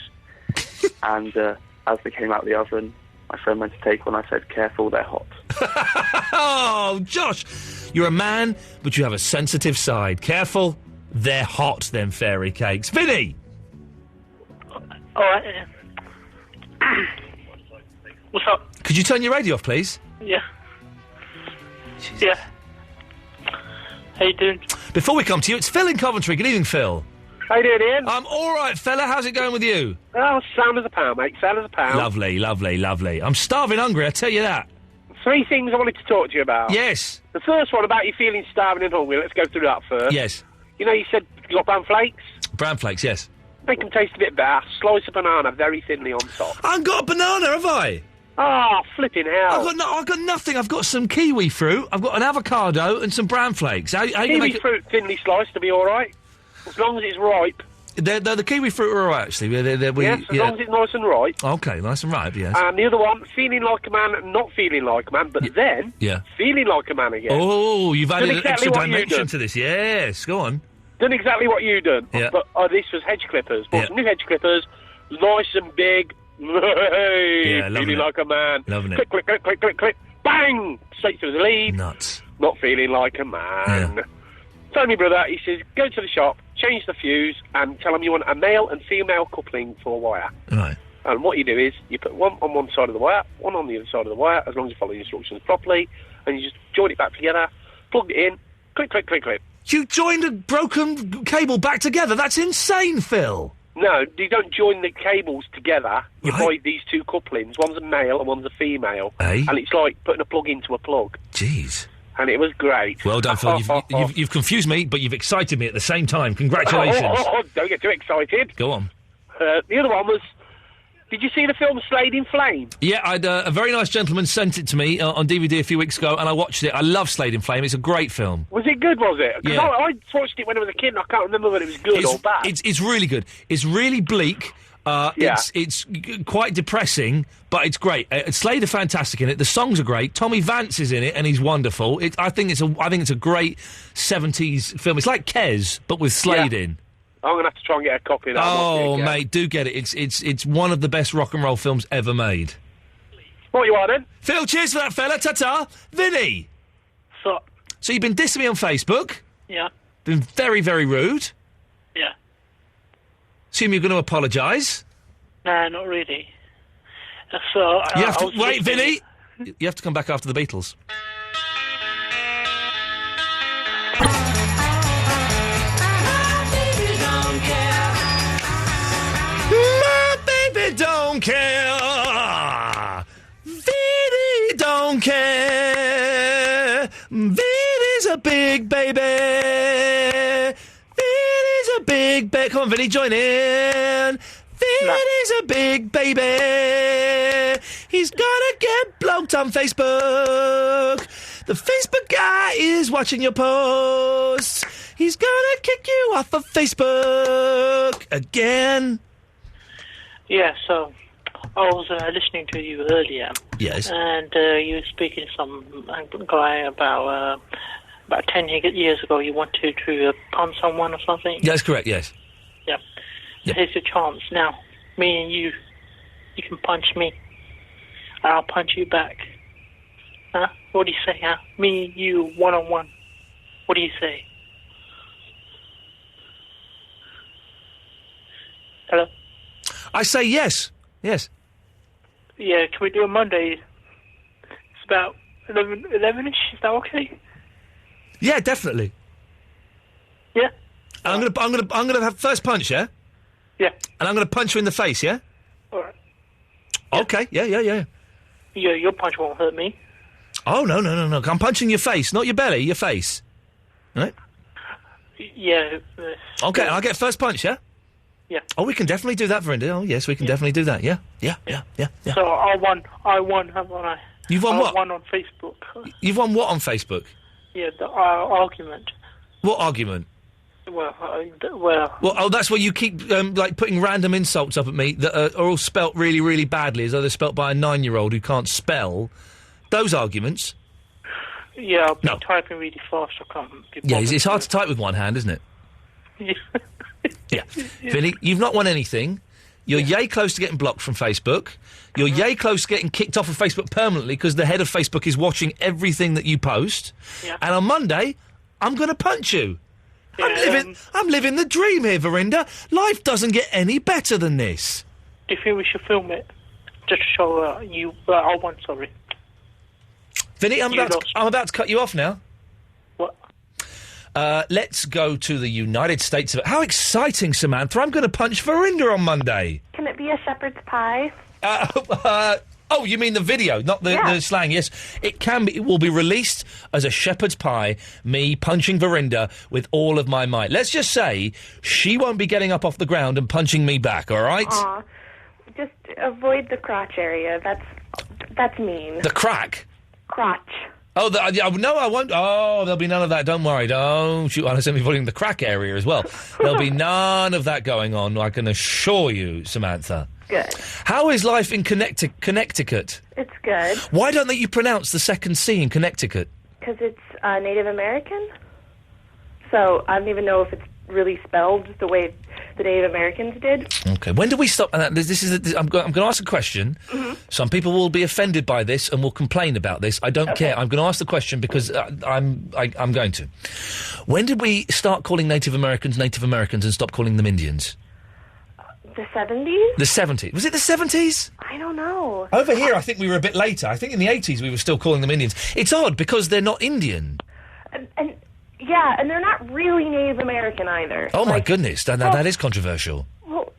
And as they came out of the oven, my friend went to take one. I said, "Careful, they're hot." Oh, Josh, you're a man, but you have a sensitive side. Careful, they're hot, them fairy cakes. Vinny! All right. What's up? Could you turn your radio off, please? Yeah. Yeah. How you doing? Before we come to you, it's Phil in Coventry. Good evening, Phil. How you doing, Ian? I'm all right, fella. How's it going with you? Oh, sound as a pound, mate. Sound as a pound. Lovely, lovely, lovely. I'm starving hungry, I tell you that. 3 things I wanted to talk to you about. Yes. The first one about you feeling starving and hungry. Let's go through that first. Yes. You know, you said you got bran flakes? Bran flakes, yes. Make them taste a bit better. Slice a banana very thinly on top. I've got a banana, have I? Ah, flipping hell. I've got nothing. I've got some kiwi fruit, I've got an avocado and some bran flakes. How you Kiwi make it... fruit thinly sliced to be all right. As long as it's ripe. The kiwi fruit are all right, actually. Yes, as long as it's nice and ripe. Okay, nice and ripe, yes. And the other one, feeling like a man, not feeling like a man, but then feeling like a man again. Oh, you've added exactly an extra dimension to this. Yes, go on. Done exactly what you done. Yeah. But this was hedge clippers. Bought some new hedge clippers, nice and big. Feeling like a man. Loving it. Click, click, click, click, click, click. Bang! Straight through the lead. Nuts. Not feeling like a man. Yeah. Tell me, brother, he says, go to the shop, change the fuse, and tell them you want a male and female coupling for a wire. Right. And what you do is, you put one on one side of the wire, one on the other side of the wire, as long as you follow the instructions properly, and you just join it back together, plug it in, click, click, click, click. You joined a broken cable back together? That's insane, Phil. No, you don't join the cables together. You buy these 2 couplings. One's a male and one's a female. Hey? And it's like putting a plug into a plug. Jeez. And it was great. Well done, Phil. You've confused me, but you've excited me at the same time. Congratulations. Don't get too excited. Go on. The other one was... Did you see the film Slade in Flame? Yeah, a very nice gentleman sent it to me on DVD a few weeks ago, and I watched it. I love Slade in Flame. It's a great film. Was it good, was it? Because Yeah. I watched it when I was a kid, and I can't remember whether it was good or bad. It's really good. It's really bleak. It's quite depressing, but it's great. Slade are fantastic in it. The songs are great. Tommy Vance is in it, and he's wonderful. I think it's a great 70s film. It's like Kes, but with Slade in. I'm going to have to try and get a copy of that. Oh, mate, do get it. It's one of the best rock and roll films ever made. What you are, then? Phil, cheers for that, fella. Ta-ta. Vinny. So you've been dissing me on Facebook. Yeah. Been very, very rude. Yeah. Assume you're going to apologise. No, not really. So you have to wait, Vinny. You have to come back after the Beatles. My baby don't care. Vinny don't care. Vinny's a big baby. Vinny's a big baby. Come on, Vinny, join in. Vinny's a big baby. He's gonna get blocked on Facebook. The Facebook guy is watching your posts. He's gonna kick you off of Facebook again. Yeah, so I was listening to you earlier. Yes. And you were speaking to some guy about 10 years ago you wanted to punch someone or something. That's correct, yes. Yeah. So here's your chance. Now, me and you can punch me, and I'll punch you back. Huh? What do you say, huh? Me and you, one-on-one. What do you say? Hello? I say yes. Yes. Yeah, can we do it Monday? It's about 11-ish. Is that okay? Yeah, definitely. Yeah. I'm gonna have first punch, yeah? Yeah. And I'm gonna punch you in the face, yeah? Alright. Okay, yeah. Yeah, your punch won't hurt me. Oh, no. I'm punching your face, not your belly, your face. Right? Yeah. Okay, I'll get first punch, yeah? Yeah. Oh, we can definitely do that, Verinda. Oh, yes, we can definitely do that, yeah. So I won, haven't I? You've won what? I won on Facebook. You've won what on Facebook? Yeah, the argument. What argument? Well, that's where you keep, putting random insults up at me that are all spelt really, really badly, as though they're spelt by a 9-year-old who can't spell. Those arguments. Yeah, I've been typing really fast, I can't be Yeah, it's hard to type with one hand, isn't it? Yeah. Vinny, you've not won anything. You're yay close to getting blocked from Facebook. You're yay close to getting kicked off of Facebook permanently because the head of Facebook is watching everything that you post. Yeah. And on Monday, I'm going to punch you. I'm living the dream here, Verinda. Life doesn't get any better than this. Do you think we should film it? Just to show you... I won, sorry. Vinny, I'm about to cut you off now. What? Let's go to the United States of... How exciting, Samantha. I'm going to punch Verinda on Monday. Can it be a shepherd's pie? Oh, you mean the video, not the slang? Yes, it can be. It will be released as a shepherd's pie, me punching Verinda with all of my might. Let's just say she won't be getting up off the ground and punching me back, all right? Aw. Just avoid the crotch area. That's mean. The crack? Crotch. Oh, no, I won't. Oh, there'll be none of that. Don't worry. Don't you understand me putting the crack area as well. There'll be none of that going on, I can assure you, Samantha. Good. How is life in Connecticut? It's good. Why don't you pronounce the second C in Connecticut? Because it's Native American. So I don't even know if it's really spelled the way the Native Americans did. Okay. When do we stop? I'm going to ask a question. Mm-hmm. Some people will be offended by this and will complain about this. I don't care. I'm going to ask the question because I'm going to. When did we start calling Native Americans and stop calling them Indians? The 70s? The 70s. Was it the 70s? I don't know. Over here, I think we were a bit later. I think in the 80s we were still calling them Indians. It's odd because they're not Indian. And they're not really Native American either. Oh, my goodness. That is controversial. Well,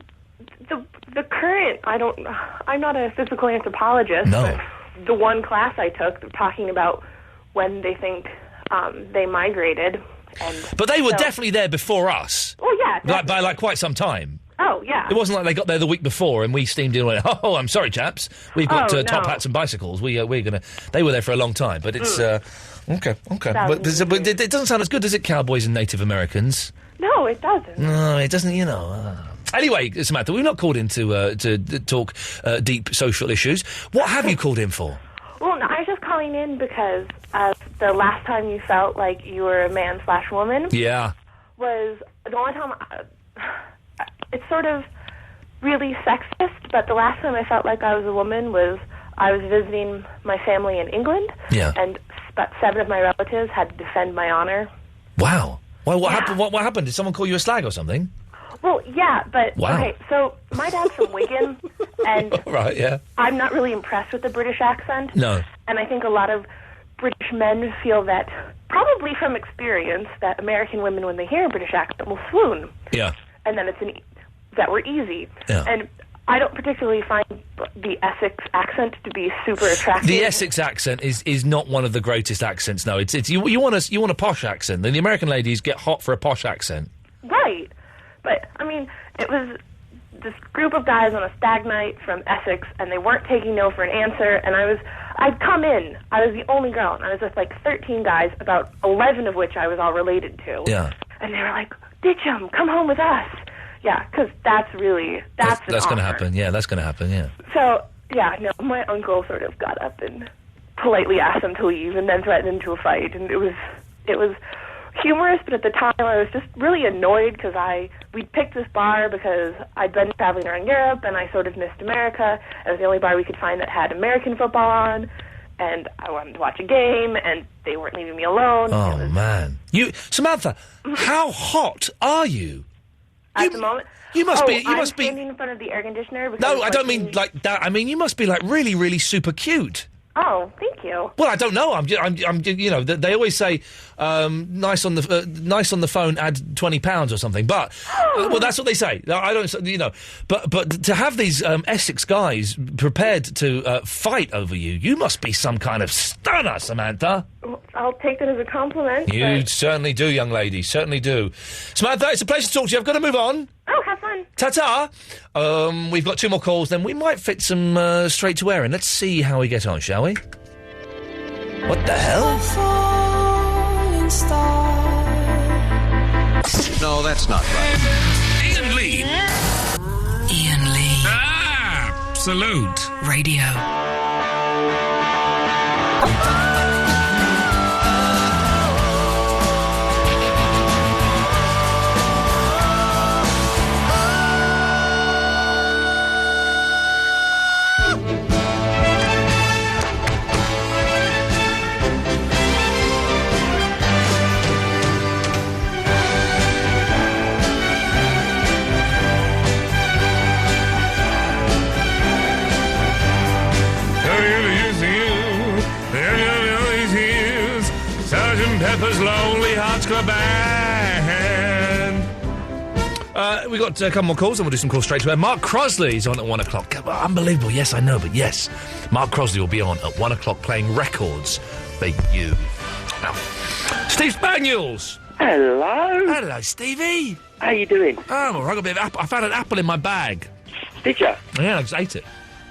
the current, I'm not a physical anthropologist. No. But the one class I took, they're talking about when they think they migrated. But they were definitely there before us. Oh, yeah. By quite some time. Oh, yeah. It wasn't like they got there the week before and we steamed in and went, oh, I'm sorry, chaps. We've got top hats and bicycles. We're going to... They were there for a long time, but it's... Okay. But it doesn't sound as good, does it, cowboys and Native Americans? No, it doesn't. No, it doesn't, Anyway, Samantha, we've not called in to talk deep social issues. What have you called in for? Well, no, I was just calling in because the last time you felt like you were a man/woman... Yeah. ...was the only time... it's sort of really sexist, but the last time I felt like I was a woman was I was visiting my family in England, and about 7 of my relatives had to defend my honor. Wow. Well, what happened? What happened? Did someone call you a slag or something? Well, yeah, but... Wow. Okay, so my dad's from Wigan, and... Right, yeah. I'm not really impressed with the British accent. No. And I think a lot of British men feel that, probably from experience, that American women, when they hear a British accent, will swoon. Yeah. And then that we're easy. Yeah. And I don't particularly find the Essex accent to be super attractive. The Essex accent is not one of the greatest accents. No, it's you want a posh accent. Then the American ladies get hot for a posh accent. Right, but I mean, it was this group of guys on a stag night from Essex, and they weren't taking no for an answer. And I'd come in. I was the only girl, and I was with like 13 guys, about 11 of which I was all related to. Yeah. And they were like, "Ditchum, come home with us." Yeah, because that's going to happen. Yeah, that's going to happen. Yeah. So my uncle sort of got up and politely asked them to leave, and then threatened into a fight. And it was humorous, but at the time I was just really annoyed because we'd picked this bar because I'd been traveling around Europe and I sort of missed America. It was the only bar we could find that had American football on, and I wanted to watch a game, and they weren't leaving me alone. Oh man, Samantha, how hot are you? At the moment? You must be... I'm standing in front of the air conditioner because... No, I don't mean like that. I mean, you must be, like, really, really super cute. Oh, thank you. Well, I don't know. I'm you know, they always say, nice on the phone, add £20 or something. But, well, that's what they say. I don't, you know. But to have these Essex guys prepared to fight over you, you must be some kind of stunner, Samantha. I'll take that as a compliment. You certainly do, young lady. Certainly do. Samantha, it's a pleasure to talk to you. I've got to move on. Oh, have fun. Ta-ta. We've got 2 more calls, then we might fit some straight to air in. Let's see how we get on, shall we? What the hell? No, that's not right. Iain Lee. Iain Lee. Absolute Radio. Pepper's Lonely Hearts Club Band. We got a couple more calls, and we'll do some calls straight to air. Mark Crosley's on at 1 o'clock. Unbelievable, yes, I know, but yes. Mark Crosley will be on at 1 o'clock playing records for you. Now, Steve Spaniels. Hello. Hello, Stevie. How you doing? Oh, I got a bit of apple. I found an apple in my bag. Did you? Yeah, I just ate it.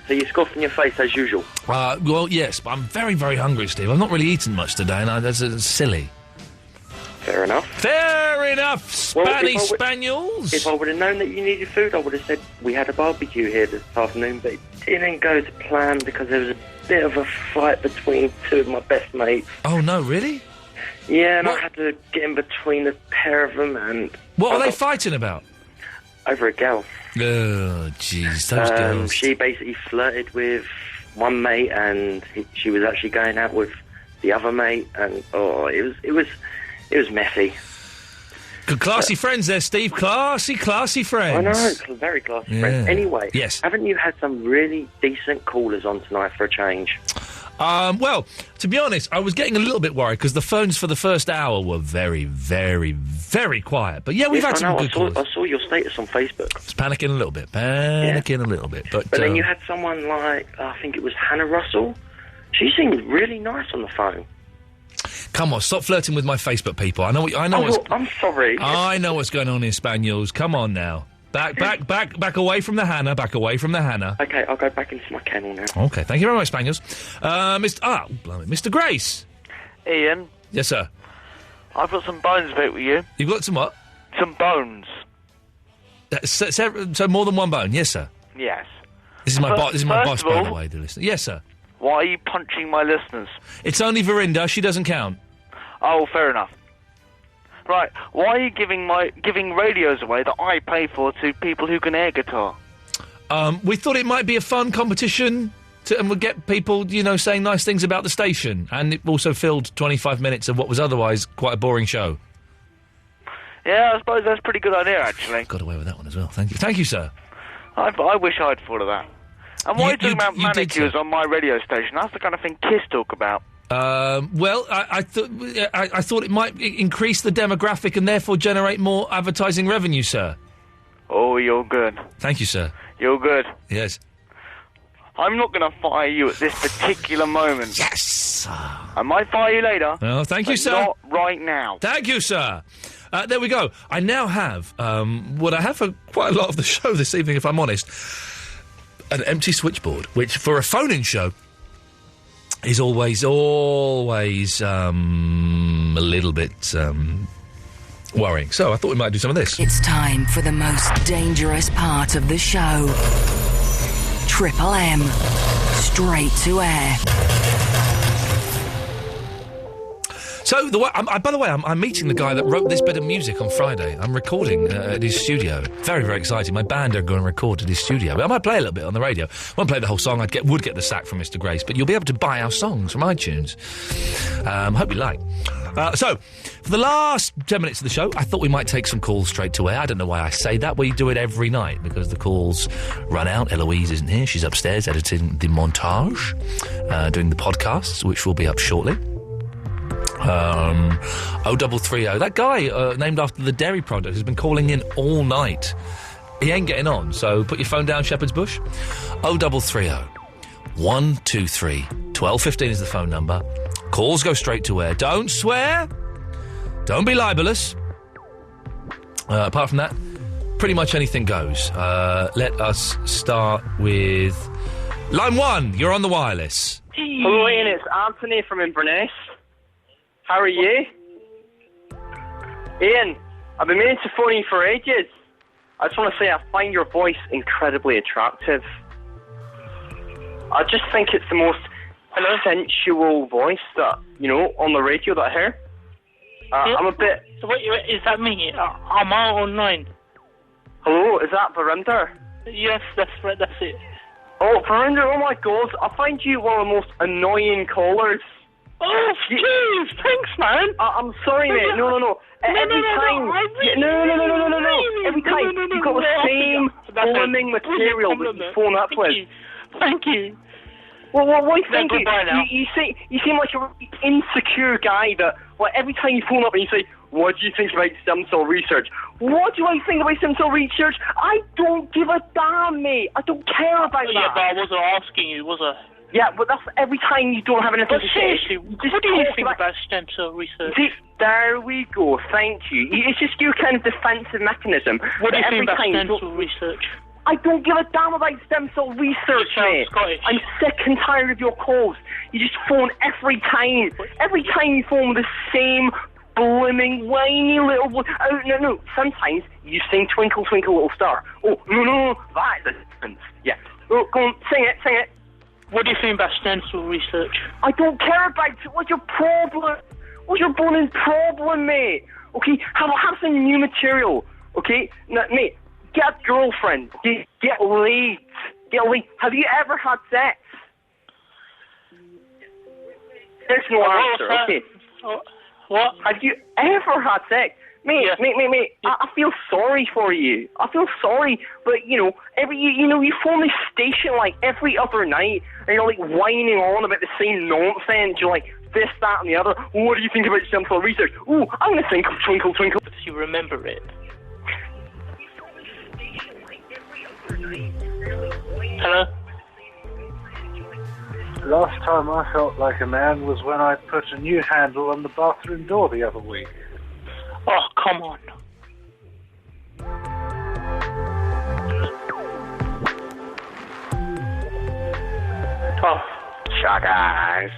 So you're scoffing your face as usual? Well, yes, but I'm very, very hungry, Steve. I've not really eaten much today, and that's silly. Fair enough. Fair enough, Spaniels. If I would have known that you needed food, I would have said we had a barbecue here this afternoon, but it didn't go to plan because there was a bit of a fight between 2 of my best mates. Oh, no, really? Yeah, and I had to get in between the pair of them, and... What are they fighting about? Over a girl. Oh, jeez, those girls. She basically flirted with one mate, and she was actually going out with the other mate, and it was messy. Good classy friends there, Steve. Classy friends. I know, very classy friends. Anyway, yes. Haven't you had some really decent callers on tonight for a change? Well, to be honest, I was getting a little bit worried because the phones for the first hour were very, very, very quiet. But yeah, we've had some good calls. I saw your status on Facebook. I was panicking a little bit. But then you had someone like, I think it was Hannah Russell. She seemed really nice on the phone. Come on, stop flirting with my Facebook people. I'm sorry. I know what's going on in Spaniels. Come on now. Back away from the Hannah. Back away from the Hannah. Okay, I'll go back into my kennel now. Okay, thank you very much, Spaniels. Mr. Grace. Iain. Yes, sir. I've got some bones about with you. You've got some what? Some bones. So more than one bone, yes, sir. Yes. This is my boss, by the way, the listener. Yes, sir. Why are you punching my listeners? It's only Verinda. She doesn't count. Oh, fair enough. Right, why are you giving radios away that I pay for to people who can air guitar? We thought it might be a fun competition, and we'd get people, saying nice things about the station, and it also filled 25 minutes of what was otherwise quite a boring show. Yeah, I suppose that's a pretty good idea, actually. Got away with that one as well. Thank you. Thank you, sir. I wish I'd thought of that. And why are you talking about manicures on my radio station? That's the kind of thing Kiss talk about. Well, I thought it might increase the demographic and therefore generate more advertising revenue, sir. Oh, you're good. Thank you, sir. You're good. Yes. I'm not going to fire you at this particular moment. Yes! I might fire you later. Well, thank you, sir. Not right now. Thank you, sir. There we go. I now have, what I have for quite a lot of the show this evening, if I'm honest, an empty switchboard, which for a phone-in show is always a little bit worrying. So I thought we might do some of this. It's time for the most dangerous part of the show. Triple M. Straight to air. So, by the way, I'm meeting the guy that wrote this bit of music on Friday. I'm recording at his studio. Very, very exciting. My band are going to record at his studio. I might play a little bit on the radio. Won't play the whole song. Would get the sack from Mr. Grace, but you'll be able to buy our songs from iTunes. Hope you like. So, for the last 10 minutes of the show, I thought we might take some calls straight to air. I don't know why I say that. We do it every night because the calls run out. Eloise isn't here. She's upstairs editing the montage, doing the podcasts, which will be up shortly. 0330. That guy named after the dairy product has been calling in all night. He ain't getting on, so put your phone down, Shepherd's Bush. 0330 123 1215 is the phone number. Calls go straight to air. Don't swear. Don't be libelous. Apart from that, pretty much anything goes. Let us start with line 1. You're on the wireless. Hello, Ian. It's Anthony from Inverness. How are you? Ian, I've been meaning to phone you for ages. I just want to say I find your voice incredibly attractive. I just think it's the most sensual voice that, on the radio that I hear. I'm a bit... Wait, is that me? I'm out online. Hello, is that Verinder? Yes, that's right, that's it. Oh, Verinder, oh my God, I find you one of the most annoying callers. Oh, jeez, thanks, man. I'm sorry, mate. No. Every time. Every time you've got the same blooming material that you phone up with. Thank you. Well, what do you think? You seem like a really insecure guy that, every time you phone up and you say, what do you think about stem cell research? What do I think about stem cell research? I don't give a damn, mate. I don't care about that. Yeah, but I wasn't asking you, was I? Yeah, but that's every time you don't have anything to say. Seriously, what do you think about stem cell research? See, there we go, thank you. It's just your kind of defensive mechanism. What do you think about stem cell research? I don't give a damn about stem cell research, mate. I'm sick and tired of your calls. You just phone every time. Every time you phone with the same blooming, whiny little... No. Sometimes you sing Twinkle, Twinkle, Little Star. Oh, no, that is a difference. Yeah. Oh, go on, sing it. What do you think about stem cell research? I don't care about it. What's your problem? What's your blooming problem, mate? Okay, have some new material. Okay, now, mate, get a girlfriend. Okay? Get laid. Have you ever had sex? There's no answer. Okay. What? Have you ever had sex? Mate, I feel sorry for you. I feel sorry, but you phone this station like every other night, and you're like whining on about the same nonsense. You're like this, that, and the other. What do you think about stem cell research? Ooh, I'm gonna think of Twinkle, Twinkle. Do you remember it? Hello? Last time I felt like a man was when I put a new handle on the bathroom door the other week. Oh, come on. Oh, shut eyes.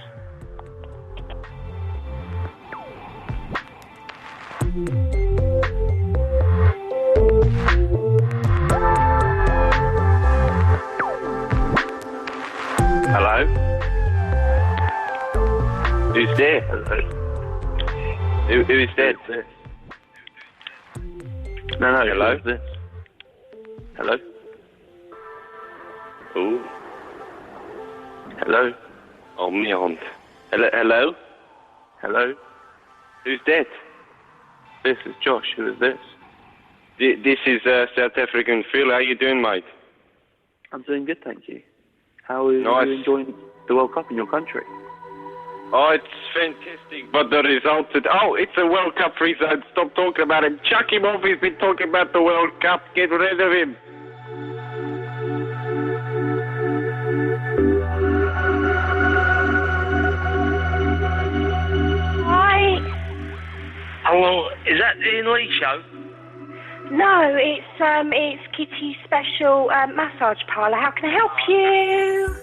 Hello? Who's there? Who is there? No, hello? Hello? Oh. Hello? Oh, me aunt. Hello? Hello? Who's that? This is Josh. Who is this? This is South African Phil. How you doing, mate? I'm doing good, thank you. How are you enjoying the World Cup in your country? Oh, it's fantastic, but the results... it's a World Cup result. Stop talking about him. Chuck him off. He's been talking about the World Cup. Get rid of him. Hi. Hello, is that the Iain Lee show? No, it's Kitty's special massage parlour. How can I help you?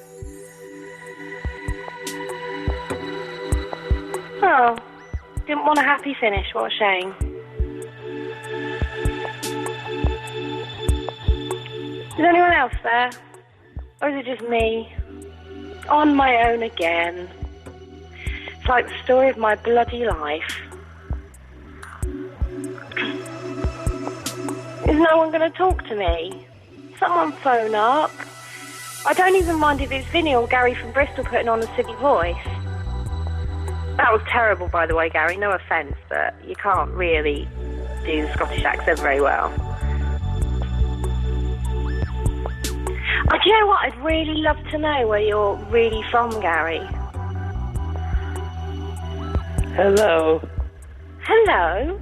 Oh, didn't want a happy finish. What a shame. Is anyone else there? Or is it just me? On my own again. It's like the story of my bloody life. Is no one going to talk to me? Someone phone up. I don't even mind if it's Vinny or Gary from Bristol putting on a silly voice. That was terrible, by the way, Gary. No offence, but you can't really do the Scottish accent very well. Oh, do you know what? I'd really love to know where you're really from, Gary. Hello. Hello?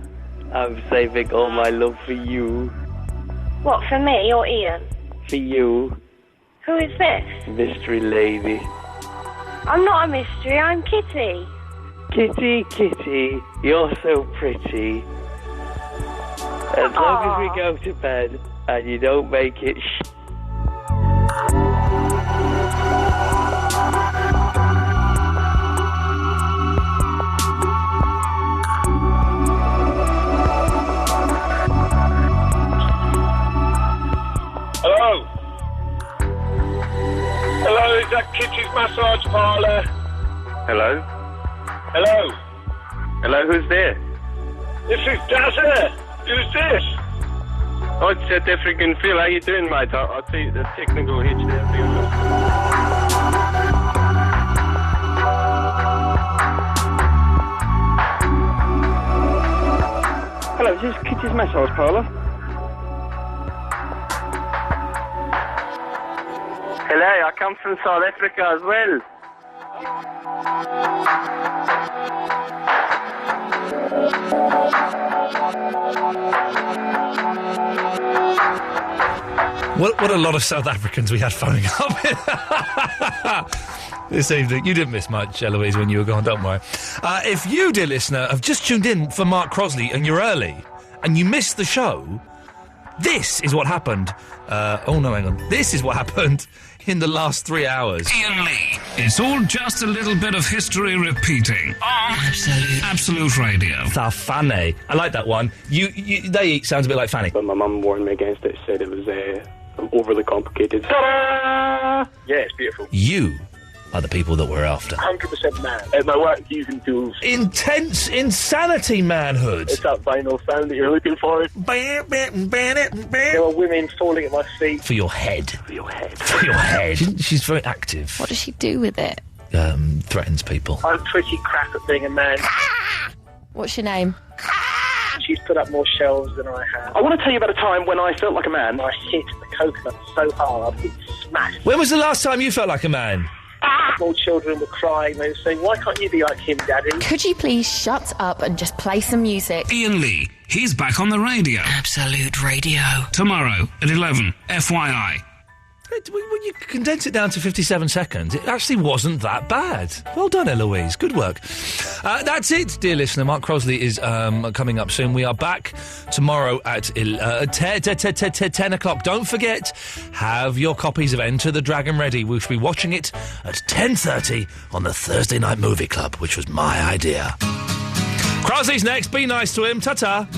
I'm saving all my love for you. What, for me or Ian? For you. Who is this? Mystery lady. I'm not a mystery, I'm Kitty. Kitty, Kitty, you're so pretty. As long as we go to bed and you don't make it Hello? Hello, is that Kitty's massage parlour? Hello? Hello? Hello, who's there? This is Dazza. Who's this? Oh, it's South African Phil. How you doing, mate? I'll tell you the technical hitch there. Hello, is this Kitty's massage parlour? Hello, I come from South Africa as well. What a lot of South Africans we had phoning up this evening. You didn't miss much, Eloise, when you were gone, don't worry. If you, dear listener, have just tuned in for Mark Crosley and you're early and you missed the show, this is what happened. Hang on. This is what happened in the last 3 hours. Iain Lee. It's all just a little bit of history repeating on Absolute Radio. So funny. I like that one. They eat sounds a bit like Fanny. But my mum warned me against it, said it was overly complicated. Ta-da! Yeah, it's beautiful. You are the people that we're after. 100% man. At my work, using tools. Intense insanity manhood. It's that vinyl sound that you're looking for. There are women falling at my feet. For your head. For your head. For your head. She's very active. What does she do with it? Threatens people. I'm pretty crap at being a man. What's your name? She's put up more shelves than I have. I want to tell you about a time when I felt like a man. I hit the coconut so hard, it smashed. When was the last time you felt like a man? Small children were crying. They were saying, "Why can't you be like him, Daddy?" Could you please shut up and just play some music? Iain Lee, he's back on the radio. Absolute Radio. Tomorrow at 11, FYI. When you condense it down to 57 seconds, it actually wasn't that bad. Well done, Eloise. Good work. That's it, dear listener. Mark Crosley is coming up soon. We are back tomorrow at 10 o'clock. Don't forget, have your copies of Enter the Dragon ready. We should be watching it at 10:30 on the Thursday Night Movie Club, which was my idea. Crosley's next. Be nice to him. Ta-ta.